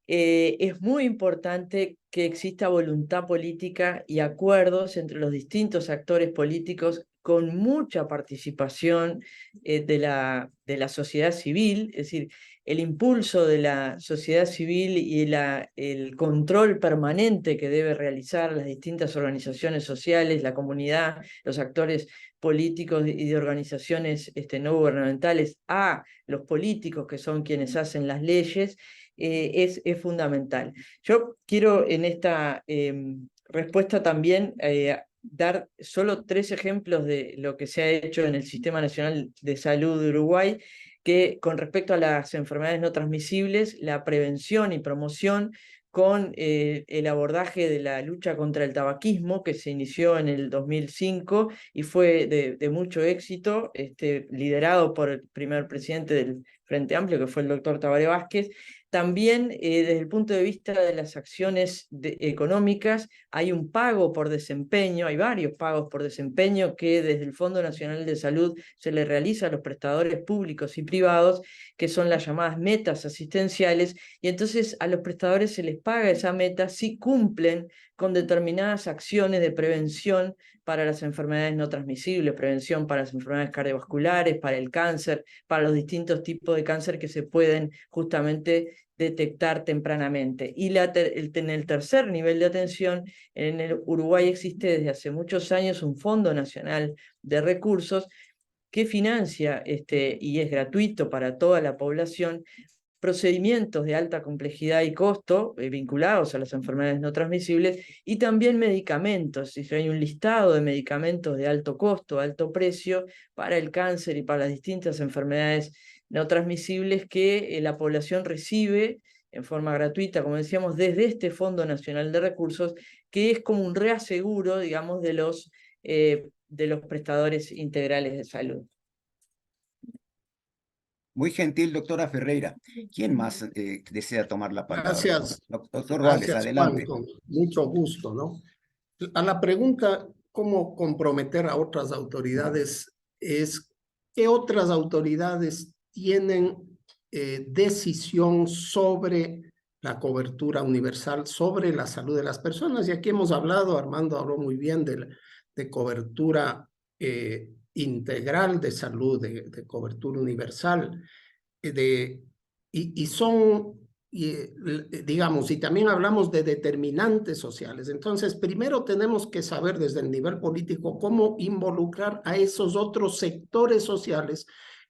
es muy importante que exista voluntad política y acuerdos entre los distintos actores políticos con mucha participación de la sociedad civil, es decir, el impulso de la sociedad civil y el control permanente que debe realizar las distintas organizaciones sociales, la comunidad, los actores políticos y de organizaciones no gubernamentales a los políticos que son quienes hacen las leyes, es fundamental. Yo quiero en esta respuesta también dar solo 3 ejemplos de lo que se ha hecho en el Sistema Nacional de Salud de Uruguay, que con respecto a las enfermedades no transmisibles, la prevención y promoción con el abordaje de la lucha contra el tabaquismo, que se inició en el 2005 y fue de mucho éxito, liderado por el primer presidente del Frente Amplio, que fue el doctor Tabaré Vázquez. También desde el punto de vista de las acciones económicas, hay un pago por desempeño, hay varios pagos por desempeño que desde el Fondo Nacional de Salud se le realiza a los prestadores públicos y privados, que son las llamadas metas asistenciales, y entonces a los prestadores se les paga esa meta si cumplen con determinadas acciones de prevención para las enfermedades no transmisibles, prevención para las enfermedades cardiovasculares, para el cáncer, para los distintos tipos de cáncer que se pueden justamente detectar tempranamente. Y en el tercer nivel de atención, en el Uruguay existe desde hace muchos años un Fondo Nacional de Recursos que financia, y es gratuito para toda la población, procedimientos de alta complejidad y costo vinculados a las enfermedades no transmisibles, y también medicamentos. Hay un listado de medicamentos de alto costo, alto precio para el cáncer y para las distintas enfermedades no transmisibles que la población recibe en forma gratuita, como decíamos, desde este Fondo Nacional de Recursos, que es como un reaseguro, digamos, de los prestadores integrales de salud. Muy gentil, doctora Ferreira. ¿Quién más desea tomar la palabra? Gracias. Doctor Roales, Gracias, adelante. Juan, con mucho gusto, ¿no? A la pregunta, ¿cómo comprometer a otras autoridades? Es, ¿qué otras autoridades tienen decisión sobre la cobertura universal, sobre la salud de las personas? Y aquí hemos hablado, Armando habló muy bien de cobertura integral de salud, de cobertura universal, digamos, y también hablamos de determinantes sociales. Entonces, primero tenemos que saber desde el nivel político cómo involucrar a esos otros sectores sociales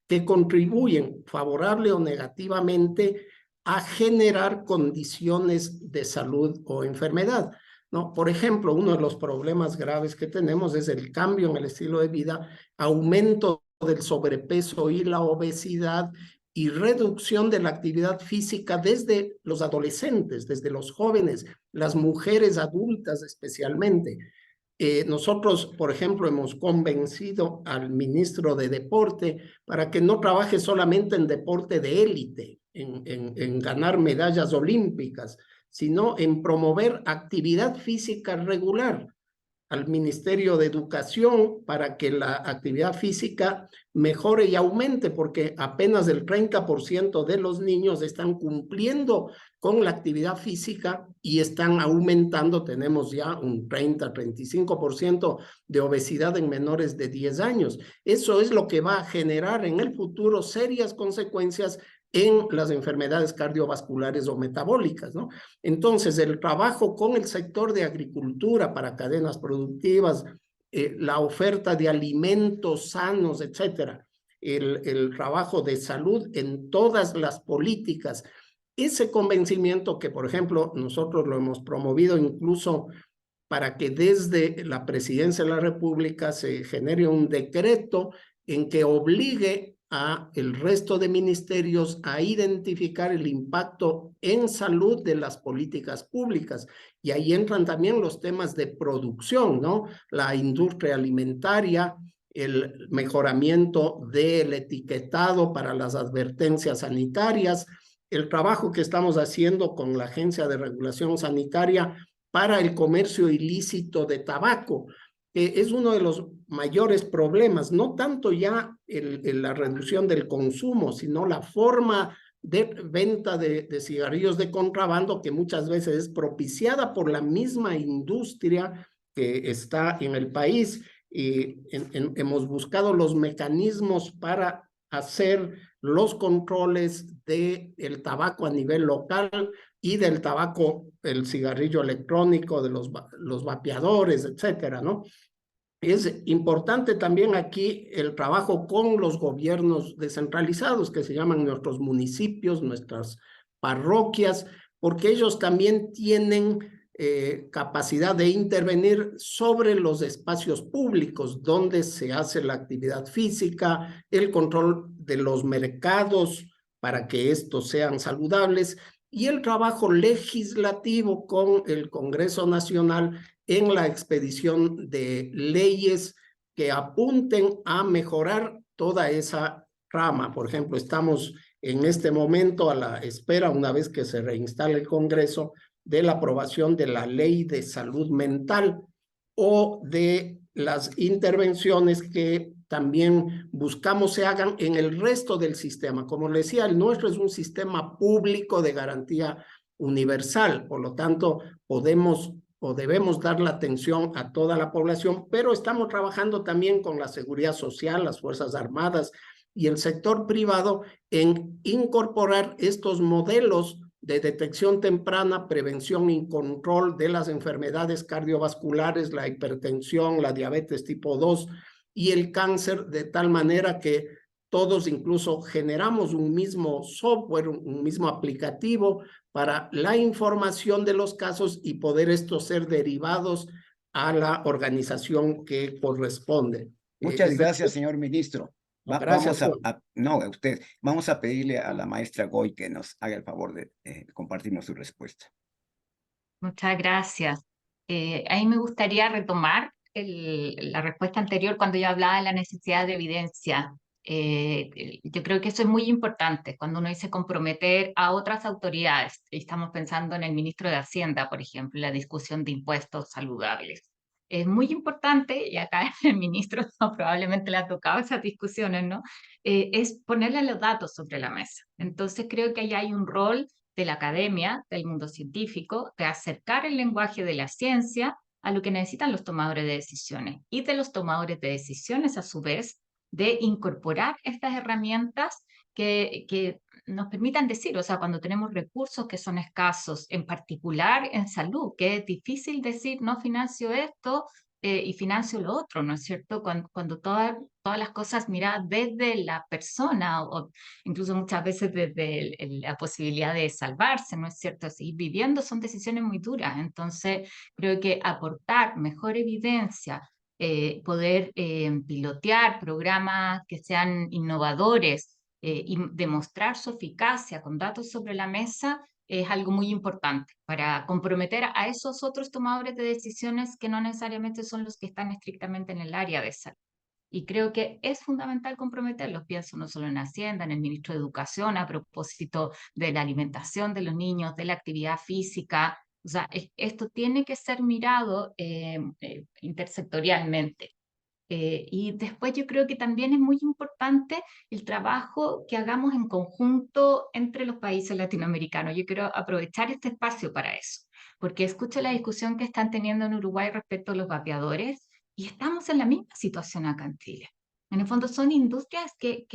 que contribuyen favorable o negativamente a generar condiciones de salud o enfermedad, ¿no? Por ejemplo, uno de los problemas graves que tenemos es el cambio en el estilo de vida, aumento del sobrepeso y la obesidad, y reducción de la actividad física desde los adolescentes, desde los jóvenes, las mujeres adultas especialmente. Nosotros, por ejemplo, hemos convencido al ministro de Deporte para que no trabaje solamente en deporte de élite, en ganar medallas olímpicas, sino en promover actividad física regular, al Ministerio de Educación para que la actividad física mejore y aumente, porque apenas el 30% de los niños están cumpliendo con la actividad física y están aumentando. Tenemos ya un 30-35% de obesidad en menores de 10 años. Eso es lo que va a generar en el futuro serias consecuencias en las enfermedades cardiovasculares o metabólicas, ¿no? Entonces, el trabajo con el sector de agricultura para cadenas productivas, la oferta de alimentos sanos, etcétera, el trabajo de salud en todas las políticas, ese convencimiento que, por ejemplo, nosotros lo hemos promovido incluso para que desde la Presidencia de la República se genere un decreto en que obligue a el resto de ministerios a identificar el impacto en salud de las políticas públicas. Y ahí entran también los temas de producción, ¿no? La industria alimentaria, el mejoramiento del etiquetado para las advertencias sanitarias, el trabajo que estamos haciendo con la Agencia de Regulación Sanitaria para el comercio ilícito de tabaco, que es uno de los mayores problemas, no tanto ya la reducción del consumo, sino la forma de venta de cigarrillos de contrabando, que muchas veces es propiciada por la misma industria que está en el país. Y hemos buscado los mecanismos para hacer los controles del tabaco a nivel local y del tabaco, el cigarrillo electrónico, de los vapeadores, etcétera, ¿no? Es importante también aquí el trabajo con los gobiernos descentralizados, que se llaman nuestros municipios, nuestras parroquias, porque ellos también tienen capacidad de intervenir sobre los espacios públicos donde se hace la actividad física, el control de los mercados para que estos sean saludables, y el trabajo legislativo con el Congreso Nacional en la expedición de leyes que apunten a mejorar toda esa rama. Por ejemplo, estamos en este momento a la espera, una vez que se reinstale el Congreso, de la aprobación de la Ley de Salud Mental o de las intervenciones que también buscamos se hagan en el resto del sistema. Como les decía, el nuestro es un sistema público de garantía universal, por lo tanto, podemos o debemos dar la atención a toda la población, pero estamos trabajando también con la seguridad social, las Fuerzas Armadas y el sector privado en incorporar estos modelos de detección temprana, prevención y control de las enfermedades cardiovasculares, la hipertensión, la diabetes tipo 2 y el cáncer, de tal manera que todos incluso generamos un mismo software, un mismo aplicativo para la información de los casos y poder estos ser derivados a la organización que corresponde. Muchas gracias, señor ministro. Gracias, no, a usted. Vamos a pedirle a la maestra Goy que nos haga el favor de compartirnos su respuesta. Muchas gracias. Ahí me gustaría retomar la respuesta anterior cuando yo hablaba de la necesidad de evidencia. Yo creo que eso es muy importante cuando uno dice comprometer a otras autoridades. Estamos pensando en el ministro de Hacienda, por ejemplo, la discusión de impuestos saludables. Es muy importante, y acá el ministro probablemente le ha tocado esas discusiones, ¿no? Es ponerle los datos sobre la mesa. Entonces creo que ahí hay un rol de la academia, del mundo científico, de acercar el lenguaje de la ciencia a lo que necesitan los tomadores de decisiones y de los tomadores de decisiones, a su vez, de incorporar estas herramientas que nos permitan decir, o sea, cuando tenemos recursos que son escasos, en particular en salud, que es difícil decir, no financio esto y financio lo otro, ¿no es cierto? Cuando todas las cosas miradas desde la persona o incluso muchas veces desde la posibilidad de salvarse, ¿no es cierto? Seguir viviendo son decisiones muy duras. Entonces, creo que aportar mejor evidencia, poder pilotear programas que sean innovadores y demostrar su eficacia con datos sobre la mesa es algo muy importante para comprometer a esos otros tomadores de decisiones que no necesariamente son los que están estrictamente en el área de salud. Y creo que es fundamental comprometerlos. Pienso no solo en Hacienda, en el ministro de Educación, a propósito de la alimentación de los niños, de la actividad física. O sea, esto tiene que ser mirado intersectorialmente. Y después yo creo que también es muy importante el trabajo que hagamos en conjunto entre los países latinoamericanos. Yo quiero aprovechar este espacio para eso, porque escucho la discusión que están teniendo en Uruguay respecto a los vapeadores y estamos en la misma situación acá en Chile. En el fondo son industrias que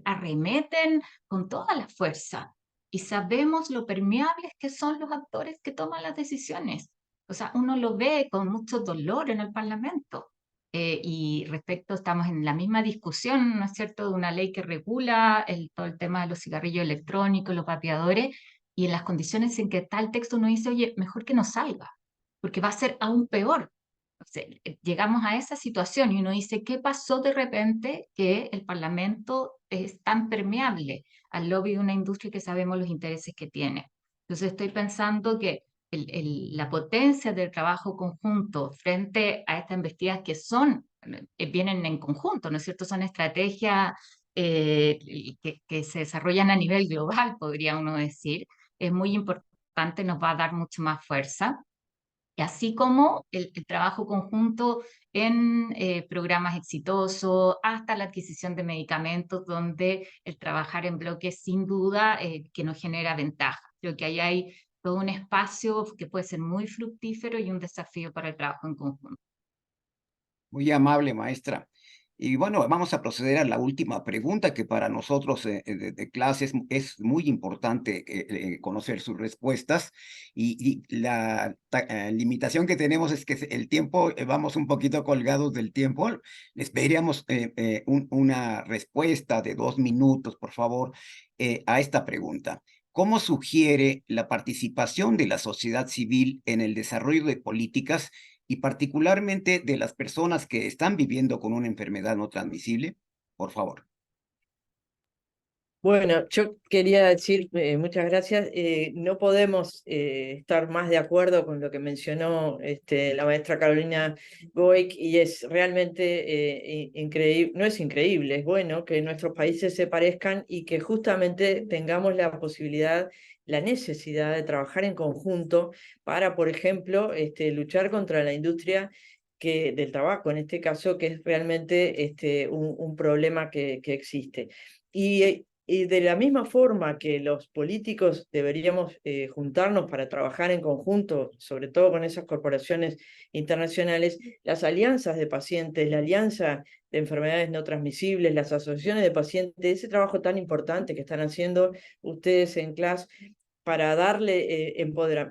arremeten con toda la fuerza y sabemos lo permeables que son los actores que toman las decisiones. O sea, uno lo ve con mucho dolor en el Parlamento. Y respecto, estamos en la misma discusión, ¿no es cierto?, de una ley que regula todo el tema de los cigarrillos electrónicos, los vapeadores, y en las condiciones en que tal texto uno dice, oye, mejor que no salga, porque va a ser aún peor. O sea, llegamos a esa situación y uno dice, ¿qué pasó de repente que el Parlamento es tan permeable al lobby de una industria que sabemos los intereses que tiene? Entonces estoy pensando que la potencia del trabajo conjunto frente a estas investigaciones que son, vienen en conjunto, ¿no es cierto? Son estrategias que se desarrollan a nivel global, podría uno decir, es muy importante, nos va a dar mucho más fuerza. Y así como el trabajo conjunto en programas exitosos, hasta la adquisición de medicamentos, donde el trabajar en bloque sin duda que nos genera ventaja. Creo que ahí hay todo un espacio que puede ser muy fructífero y un desafío para el trabajo en conjunto. Muy amable, maestra. Y bueno, vamos a proceder a la última pregunta que para nosotros de clases es muy importante conocer sus respuestas y la limitación que tenemos es que el tiempo, vamos un poquito colgados del tiempo. Les pediríamos una respuesta de 2 minutos, por favor, a esta pregunta. ¿Cómo sugiere la participación de la sociedad civil en el desarrollo de políticas y particularmente de las personas que están viviendo con una enfermedad no transmisible? Por favor. Bueno, yo quería decir, muchas gracias, no podemos estar más de acuerdo con lo que mencionó la maestra Carolina Goic, y es realmente increíble, no es increíble, es bueno que nuestros países se parezcan y que justamente tengamos la posibilidad, la necesidad de trabajar en conjunto para, por ejemplo, luchar contra la industria del tabaco, en este caso, que es realmente un problema que existe. Y de la misma forma que los políticos deberíamos juntarnos para trabajar en conjunto, sobre todo con esas corporaciones internacionales, las alianzas de pacientes, la alianza de enfermedades no transmisibles, las asociaciones de pacientes, ese trabajo tan importante que están haciendo ustedes en CLAS para darle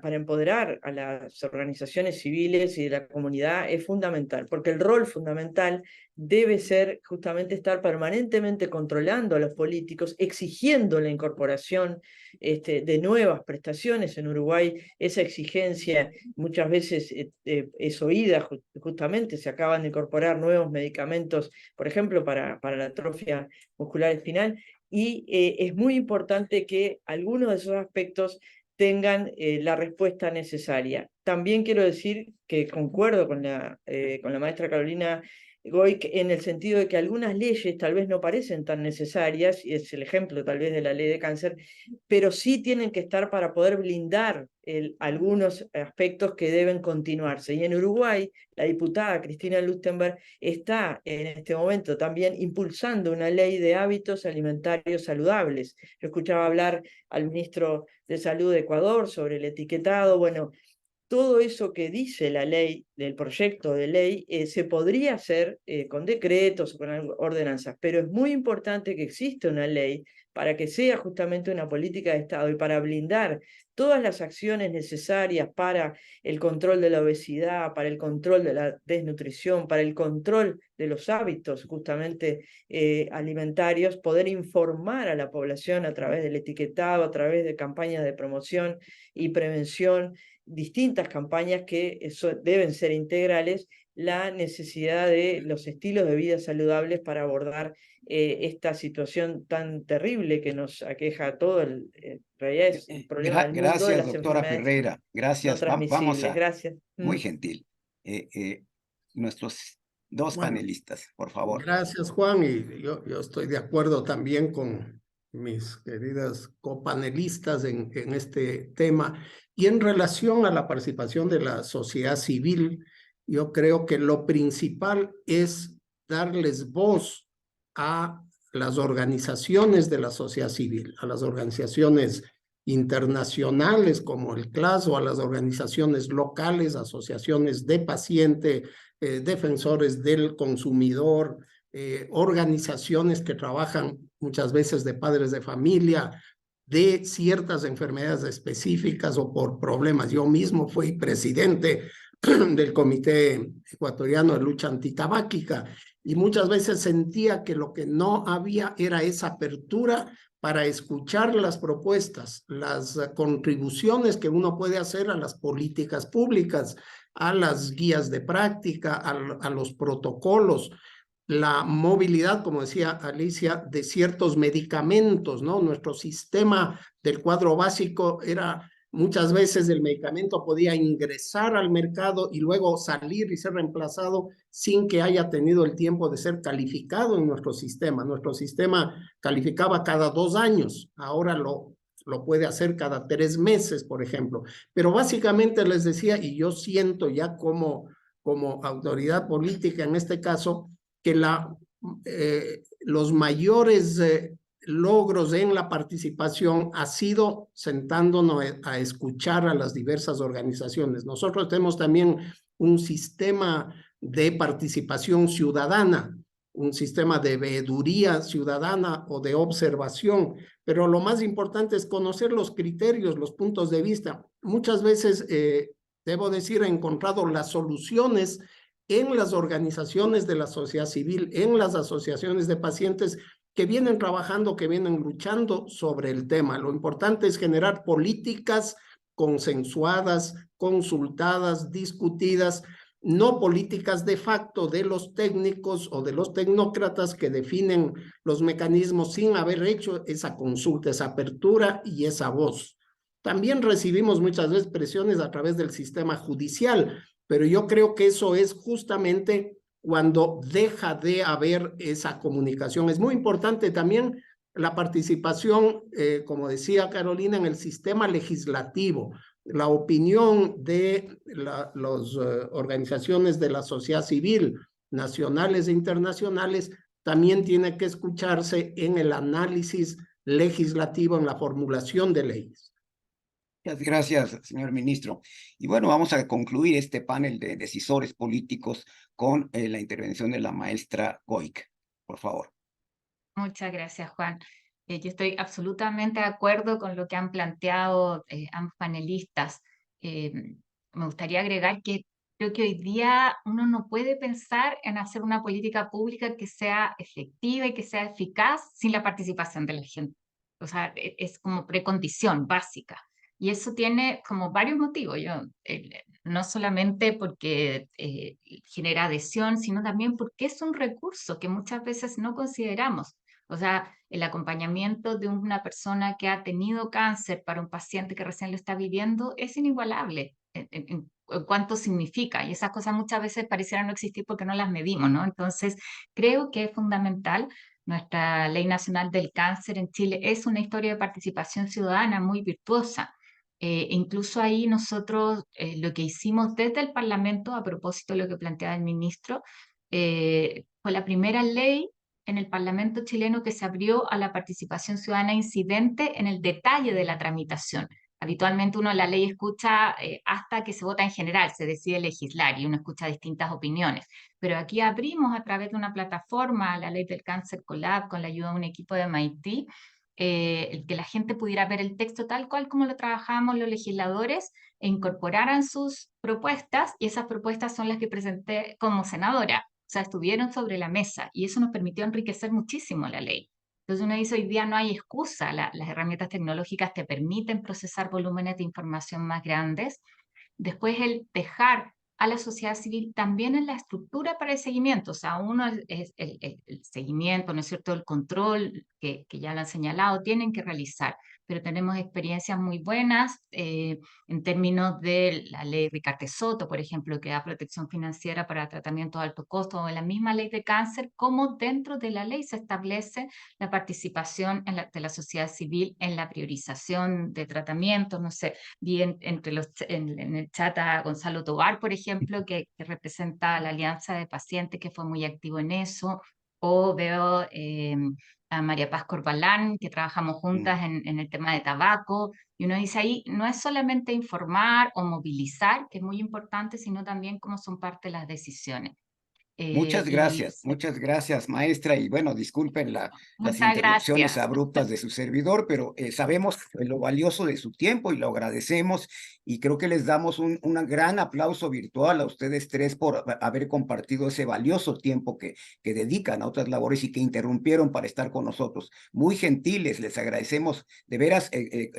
para empoderar a las organizaciones civiles y de la comunidad es fundamental, porque el rol fundamental debe ser justamente estar permanentemente controlando a los políticos, exigiendo la incorporación de nuevas prestaciones. En Uruguay esa exigencia muchas veces es oída, justamente se acaban de incorporar nuevos medicamentos, por ejemplo, para la atrofia muscular espinal, y es muy importante que algunos de esos aspectos tengan la respuesta necesaria. También quiero decir que concuerdo con la maestra Carolina Goic en el sentido de que algunas leyes tal vez no parecen tan necesarias, y es el ejemplo tal vez de la ley de cáncer, pero sí tienen que estar para poder blindar algunos aspectos que deben continuarse. Y en Uruguay, la diputada Cristina Lustenberg está en este momento también impulsando una ley de hábitos alimentarios saludables. Yo escuchaba hablar al ministro de Salud de Ecuador sobre el etiquetado. Bueno, todo eso que dice la ley, del proyecto de ley, se podría hacer con decretos o con ordenanzas, pero es muy importante que exista una ley para que sea justamente una política de Estado y para blindar todas las acciones necesarias para el control de la obesidad, para el control de la desnutrición, para el control de los hábitos justamente alimentarios, poder informar a la población a través del etiquetado, a través de campañas de promoción y prevención, distintas campañas que deben ser integrales, la necesidad de los estilos de vida saludables para abordar esta situación tan terrible que nos aqueja a todo en realidad es un problema del mundo de Gracias, las doctora enfermedades Ferreira. no Gracias. Vamos transmisibles. a... Gracias. Muy gentil. Nuestros dos Bueno, panelistas, por favor. Gracias, Juan, y yo estoy de acuerdo también con mis queridas copanelistas en este tema. Y en relación a la participación de la sociedad civil, yo creo que lo principal es darles voz a las organizaciones de la sociedad civil, a las organizaciones internacionales como el CLAS o a las organizaciones locales, asociaciones de paciente, defensores del consumidor, organizaciones que trabajan muchas veces de padres de familia, de ciertas enfermedades específicas o por problemas. Yo mismo fui presidente del Comité Ecuatoriano de Lucha Antitabáquica y muchas veces sentía que lo que no había era esa apertura para escuchar las propuestas, las contribuciones que uno puede hacer a las políticas públicas, a las guías de práctica, a los protocolos, la movilidad, como decía Alicia, de ciertos medicamentos, ¿no? Nuestro sistema del cuadro básico era muchas veces el medicamento podía ingresar al mercado y luego salir y ser reemplazado sin que haya tenido el tiempo de ser calificado en nuestro sistema. Nuestro sistema calificaba cada 2 años, ahora lo puede hacer cada 3 meses, por ejemplo. Pero básicamente les decía, y yo siento ya como autoridad política en este caso, que los mayores logros en la participación ha sido sentándonos a escuchar a las diversas organizaciones. Nosotros tenemos también un sistema de participación ciudadana, un sistema de veeduría ciudadana o de observación, pero lo más importante es conocer los criterios, los puntos de vista. Muchas veces, debo decir, he encontrado las soluciones en las organizaciones de la sociedad civil, en las asociaciones de pacientes que vienen trabajando, que vienen luchando sobre el tema. Lo importante es generar políticas consensuadas, consultadas, discutidas, no políticas de facto de los técnicos o de los tecnócratas que definen los mecanismos sin haber hecho esa consulta, esa apertura y esa voz. También recibimos muchas veces presiones a través del sistema judicial, pero yo creo que eso es justamente cuando deja de haber esa comunicación. Es muy importante también la participación, como decía Carolina, en el sistema legislativo, la opinión de las organizaciones de la sociedad civil, nacionales e internacionales, también tiene que escucharse en el análisis legislativo, en la formulación de leyes. Muchas gracias, señor ministro. Y bueno, vamos a concluir este panel de decisores políticos con la intervención de la maestra Goik, por favor. Muchas gracias, Juan. Yo estoy absolutamente de acuerdo con lo que han planteado ambos panelistas. Me gustaría agregar que creo que hoy día uno no puede pensar en hacer una política pública que sea efectiva y que sea eficaz sin la participación de la gente. O sea, es como precondición básica. Y eso tiene como varios motivos. No solamente porque genera adhesión, sino también porque es un recurso que muchas veces no consideramos. O sea, el acompañamiento de una persona que ha tenido cáncer para un paciente que recién lo está viviendo es inigualable en cuánto significa. Y esas cosas muchas veces parecieran no existir porque no las medimos, ¿no? Entonces, creo que es fundamental. Nuestra Ley Nacional del Cáncer en Chile es una historia de participación ciudadana muy virtuosa. Incluso ahí nosotros lo que hicimos desde el Parlamento, a propósito de lo que planteaba el ministro, fue la primera ley en el Parlamento chileno que se abrió a la participación ciudadana incidente en el detalle de la tramitación. Habitualmente uno la ley escucha hasta que se vota en general, se decide legislar y uno escucha distintas opiniones. Pero aquí abrimos a través de una plataforma la ley del cáncer Colab con la ayuda de un equipo de MIT, el que la gente pudiera ver el texto tal cual como lo trabajábamos los legisladores e incorporaran sus propuestas, y esas propuestas son las que presenté como senadora. O sea, estuvieron sobre la mesa y eso nos permitió enriquecer muchísimo la ley. Entonces uno dice, hoy día no hay excusa, las herramientas tecnológicas te permiten procesar volúmenes de información más grandes. Después el dejar a la sociedad civil también en la estructura para el seguimiento. O sea, uno es el seguimiento, ¿no es cierto?, el control que ya lo han señalado, tienen que realizar, pero tenemos experiencias muy buenas en términos de la ley Ricardo Soto, por ejemplo, que da protección financiera para tratamientos de alto costo, o en la misma ley de cáncer, como dentro de la ley se establece la participación de la sociedad civil en la priorización de tratamientos. No sé, vi en el chat a Gonzalo Tobar, por ejemplo, que representa la Alianza de Pacientes, que fue muy activo en eso, o veo a María Paz Corbalán, que trabajamos juntas en el tema de tabaco, y uno dice ahí, no es solamente informar o movilizar, que es muy importante, sino también cómo son parte de las decisiones. Muchas gracias, maestra. Y bueno, disculpen las interrupciones abruptas de su servidor, pero sabemos lo valioso de su tiempo y lo agradecemos. Y creo que les damos un gran aplauso virtual a ustedes tres por haber compartido ese valioso tiempo que dedican a otras labores y que interrumpieron para estar con nosotros. Muy gentiles, les agradecemos de veras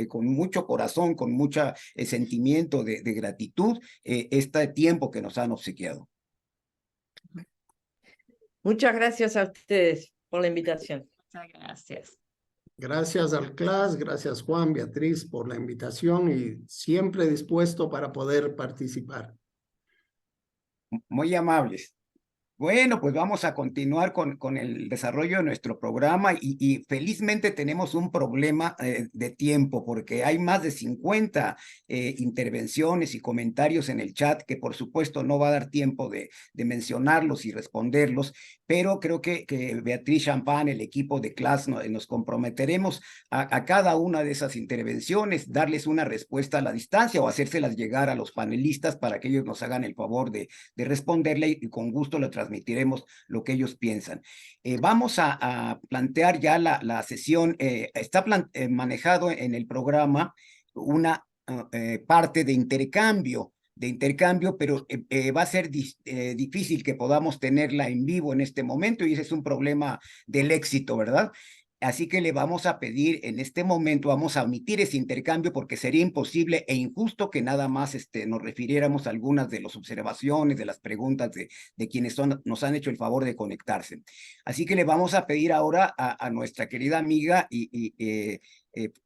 con mucho corazón, con mucho sentimiento de gratitud este tiempo que nos han obsequiado. Muchas gracias a ustedes por la invitación. Muchas gracias. Gracias al CLAS, gracias Juan, Beatriz por la invitación y siempre dispuesto para poder participar. Muy amables. Bueno, pues vamos a continuar con el desarrollo de nuestro programa y felizmente tenemos un problema de tiempo porque hay más de 50 intervenciones y comentarios en el chat que por supuesto no va a dar tiempo de mencionarlos y responderlos, pero creo que Beatriz Champán, el equipo de CLAS, nos comprometeremos a cada una de esas intervenciones, darles una respuesta a la distancia o hacérselas llegar a los panelistas para que ellos nos hagan el favor de responderle y con gusto le transmitiremos lo que ellos piensan. Vamos a plantear ya la sesión, está manejado en el programa una parte de intercambio, pero va a ser difícil que podamos tenerla en vivo en este momento y ese es un problema del éxito, ¿verdad? Así que le vamos a pedir en este momento, vamos a omitir ese intercambio porque sería imposible e injusto que nada más nos refiriéramos a algunas de las observaciones, de las preguntas de quienes nos han hecho el favor de conectarse. Así que le vamos a pedir ahora a nuestra querida amiga y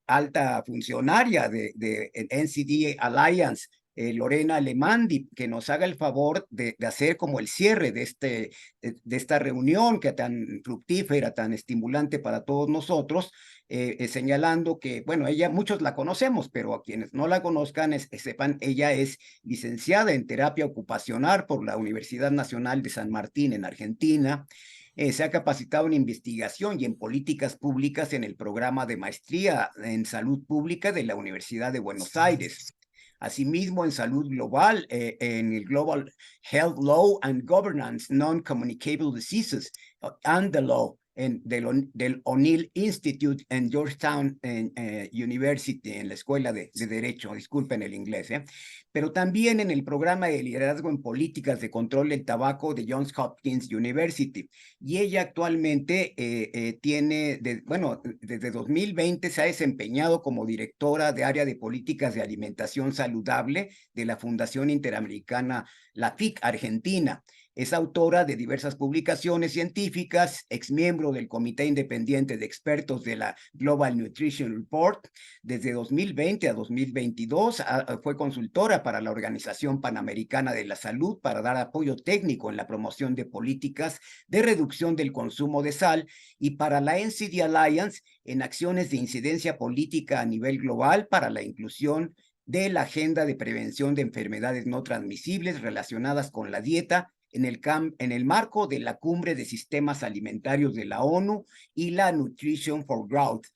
alta funcionaria de NCD Alliance, Lorena Alemandi, que nos haga el favor de hacer como el cierre de esta reunión que tan fructífera, tan estimulante para todos nosotros, señalando que, bueno, muchos la conocemos, pero a quienes no la conozcan, sepan, ella es licenciada en terapia ocupacional por la Universidad Nacional de San Martín en Argentina. Se ha capacitado en investigación y en políticas públicas en el programa de maestría en salud pública de la Universidad de Buenos Aires. Asimismo, en salud global, en el Global Health Law and Governance, Non-Communicable Diseases, and the Law, del O'Neill Institute en Georgetown University, en la Escuela de Derecho, disculpen el inglés, pero también en el programa de liderazgo en políticas de control del tabaco de Johns Hopkins University. Y ella actualmente tiene, desde 2020 se ha desempeñado como directora de área de políticas de alimentación saludable de la Fundación Interamericana, la FIC Argentina. Es autora de diversas publicaciones científicas, exmiembro del Comité Independiente de Expertos de la Global Nutrition Report. Desde 2020 a 2022 fue consultora para la Organización Panamericana de la Salud para dar apoyo técnico en la promoción de políticas de reducción del consumo de sal y para la NCD Alliance en acciones de incidencia política a nivel global para la inclusión de la agenda de prevención de enfermedades no transmisibles relacionadas con la dieta en el marco de la Cumbre de Sistemas Alimentarios de la ONU y la Nutrition for Growth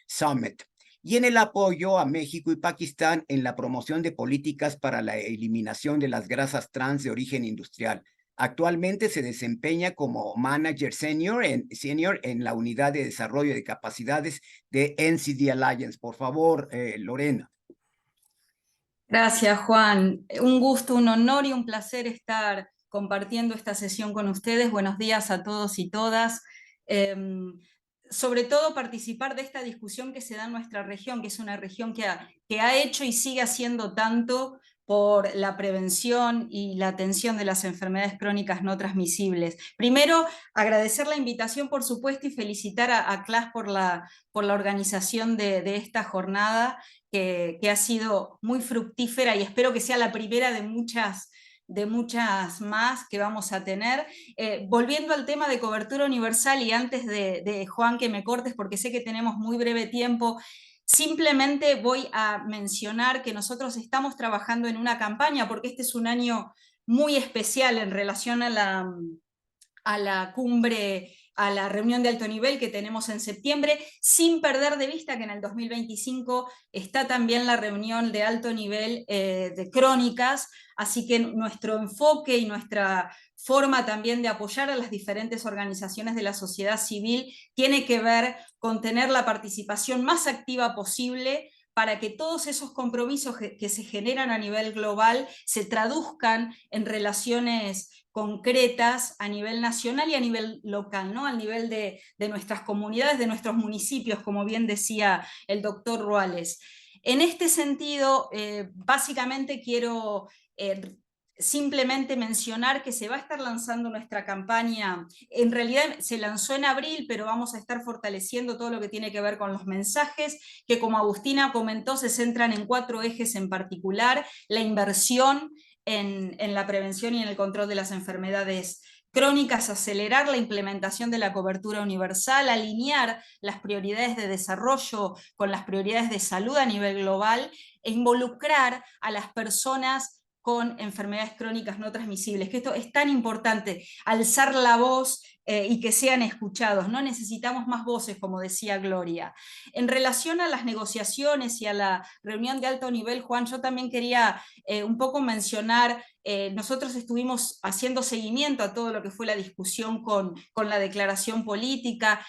Summit, y en el apoyo a México y Pakistán en la promoción de políticas para la eliminación de las grasas trans de origen industrial. Actualmente se desempeña como Manager Senior en la Unidad de Desarrollo de Capacidades de NCD Alliance. Por favor, Lorena. Gracias, Juan. Un gusto, un honor y un placer estar compartiendo esta sesión con ustedes. Buenos días a todos y todas. Sobre todo participar de esta discusión que se da en nuestra región, que es una región que ha hecho y sigue haciendo tanto por la prevención y la atención de las enfermedades crónicas no transmisibles. Primero, agradecer la invitación, por supuesto, y felicitar a CLAS por la organización de esta jornada, que ha sido muy fructífera y espero que sea la primera de muchas más que vamos a tener. Volviendo al tema de cobertura universal, y antes de Juan que me cortes porque sé que tenemos muy breve tiempo, simplemente voy a mencionar que nosotros estamos trabajando en una campaña porque este es un año muy especial en relación a la cumbre, a la reunión de alto nivel que tenemos en septiembre, sin perder de vista que en el 2025 está también la reunión de alto nivel de crónicas, así que nuestro enfoque y nuestra forma también de apoyar a las diferentes organizaciones de la sociedad civil tiene que ver con tener la participación más activa posible para que todos esos compromisos que se generan a nivel global se traduzcan en relaciones concretas a nivel nacional y a nivel local, ¿no? Al nivel de nuestras comunidades, de nuestros municipios, como bien decía el doctor Ruales. En este sentido, básicamente quiero simplemente mencionar que se va a estar lanzando nuestra campaña, en realidad se lanzó en abril, pero vamos a estar fortaleciendo todo lo que tiene que ver con los mensajes, que como Agustina comentó, se centran en 4 ejes en particular: la inversión en la prevención y en el control de las enfermedades crónicas, acelerar la implementación de la cobertura universal, alinear las prioridades de desarrollo con las prioridades de salud a nivel global, e involucrar a las personas con enfermedades crónicas no transmisibles, que esto es tan importante, alzar la voz y que sean escuchados. No necesitamos más voces, como decía Gloria. En relación a las negociaciones y a la reunión de alto nivel, Juan, yo también quería un poco mencionar, nosotros estuvimos haciendo seguimiento a todo lo que fue la discusión con la declaración política,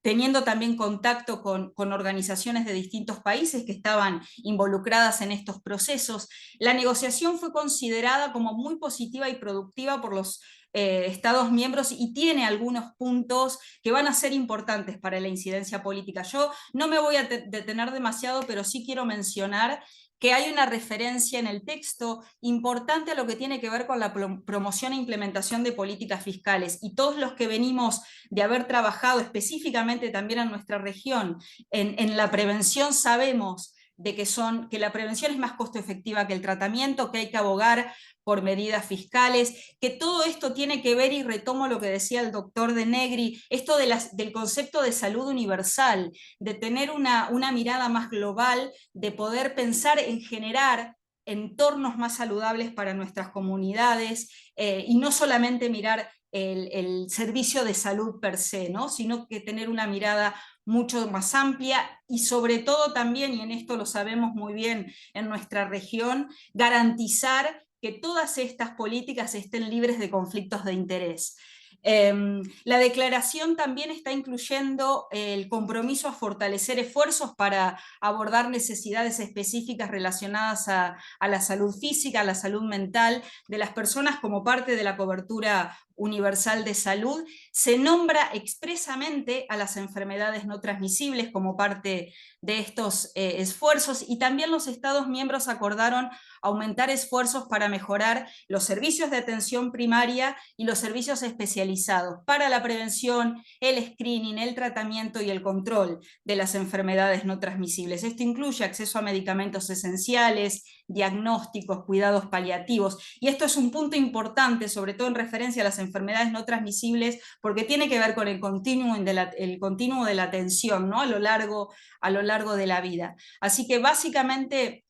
teniendo también contacto con organizaciones de distintos países que estaban involucradas en estos procesos. La negociación fue considerada como muy positiva y productiva por los Estados miembros y tiene algunos puntos que van a ser importantes para la incidencia política. Yo no me voy a detener demasiado, pero sí quiero mencionar que hay una referencia en el texto importante a lo que tiene que ver con la promoción e implementación de políticas fiscales. Y todos los que venimos de haber trabajado específicamente también en nuestra región en la prevención sabemos de que la prevención es más costo efectiva que el tratamiento, que hay que abogar por medidas fiscales, que todo esto tiene que ver, y retomo lo que decía el doctor De Negri, esto del concepto de salud universal, de tener una mirada más global, de poder pensar en generar entornos más saludables para nuestras comunidades, y no solamente mirar el servicio de salud per se, ¿no? Sino que tener una mirada mucho más amplia y sobre todo también, y en esto lo sabemos muy bien en nuestra región, garantizar que todas estas políticas estén libres de conflictos de interés. La declaración también está incluyendo el compromiso a fortalecer esfuerzos para abordar necesidades específicas relacionadas a la salud física, a la salud mental de las personas como parte de la cobertura universal de salud. Se nombra expresamente a las enfermedades no transmisibles como parte de estos esfuerzos, y también los Estados miembros acordaron aumentar esfuerzos para mejorar los servicios de atención primaria y los servicios especializados para la prevención, el screening, el tratamiento y el control de las enfermedades no transmisibles. Esto incluye acceso a medicamentos esenciales, diagnósticos, cuidados paliativos, y esto es un punto importante, sobre todo en referencia a las enfermedades no transmisibles, porque tiene que ver con el continuum de la atención, ¿no? a lo largo de la vida. Así que básicamente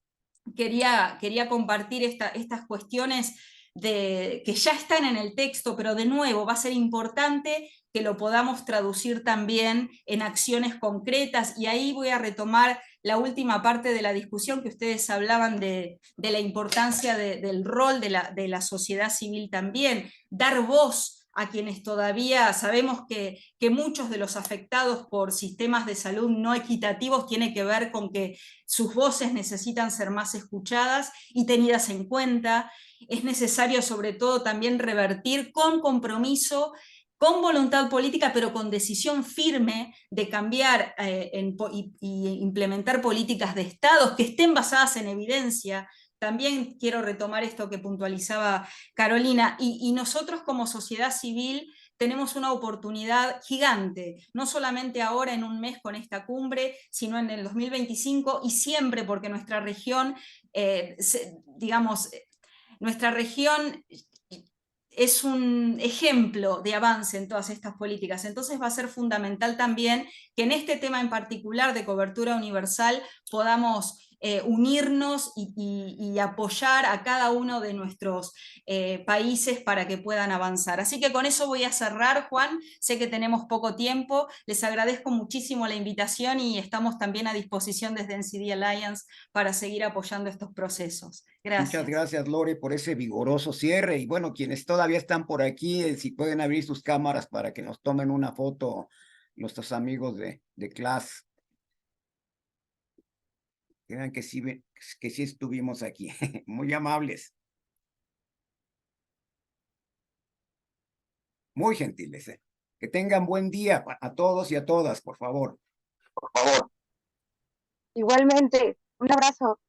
quería compartir estas cuestiones que ya están en el texto, pero de nuevo va a ser importante que lo podamos traducir también en acciones concretas, y ahí voy a retomar la última parte de la discusión que ustedes hablaban de la importancia del rol de la sociedad civil también, dar voz a quienes todavía sabemos que muchos de los afectados por sistemas de salud no equitativos tiene que ver con que sus voces necesitan ser más escuchadas y tenidas en cuenta. Es necesario sobre todo también revertir con compromiso, con voluntad política, pero con decisión firme de cambiar y implementar políticas de Estado que estén basadas en evidencia. También quiero retomar esto que puntualizaba Carolina, y nosotros como sociedad civil tenemos una oportunidad gigante, no solamente ahora en un mes con esta cumbre, sino en el 2025 y siempre, porque nuestra región, nuestra región es un ejemplo de avance en todas estas políticas. Entonces va a ser fundamental también que en este tema en particular de cobertura universal podamos unirnos y apoyar a cada uno de nuestros países para que puedan avanzar. Así que con eso voy a cerrar, Juan. Sé que tenemos poco tiempo. Les agradezco muchísimo la invitación y estamos también a disposición desde NCD Alliance para seguir apoyando estos procesos. Gracias. Muchas gracias, Lore, por ese vigoroso cierre. Y bueno, quienes todavía están por aquí, si pueden abrir sus cámaras para que nos tomen una foto nuestros amigos de clase. Vean que sí estuvimos aquí. Muy amables. Muy gentiles. Que tengan buen día a todos y a todas, por favor. Por favor. Igualmente, un abrazo.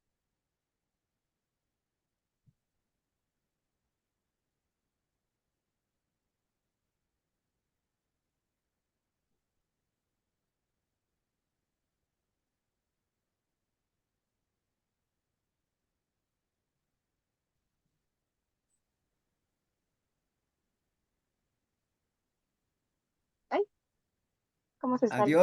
Ay, ¿cómo se sale? Adiós.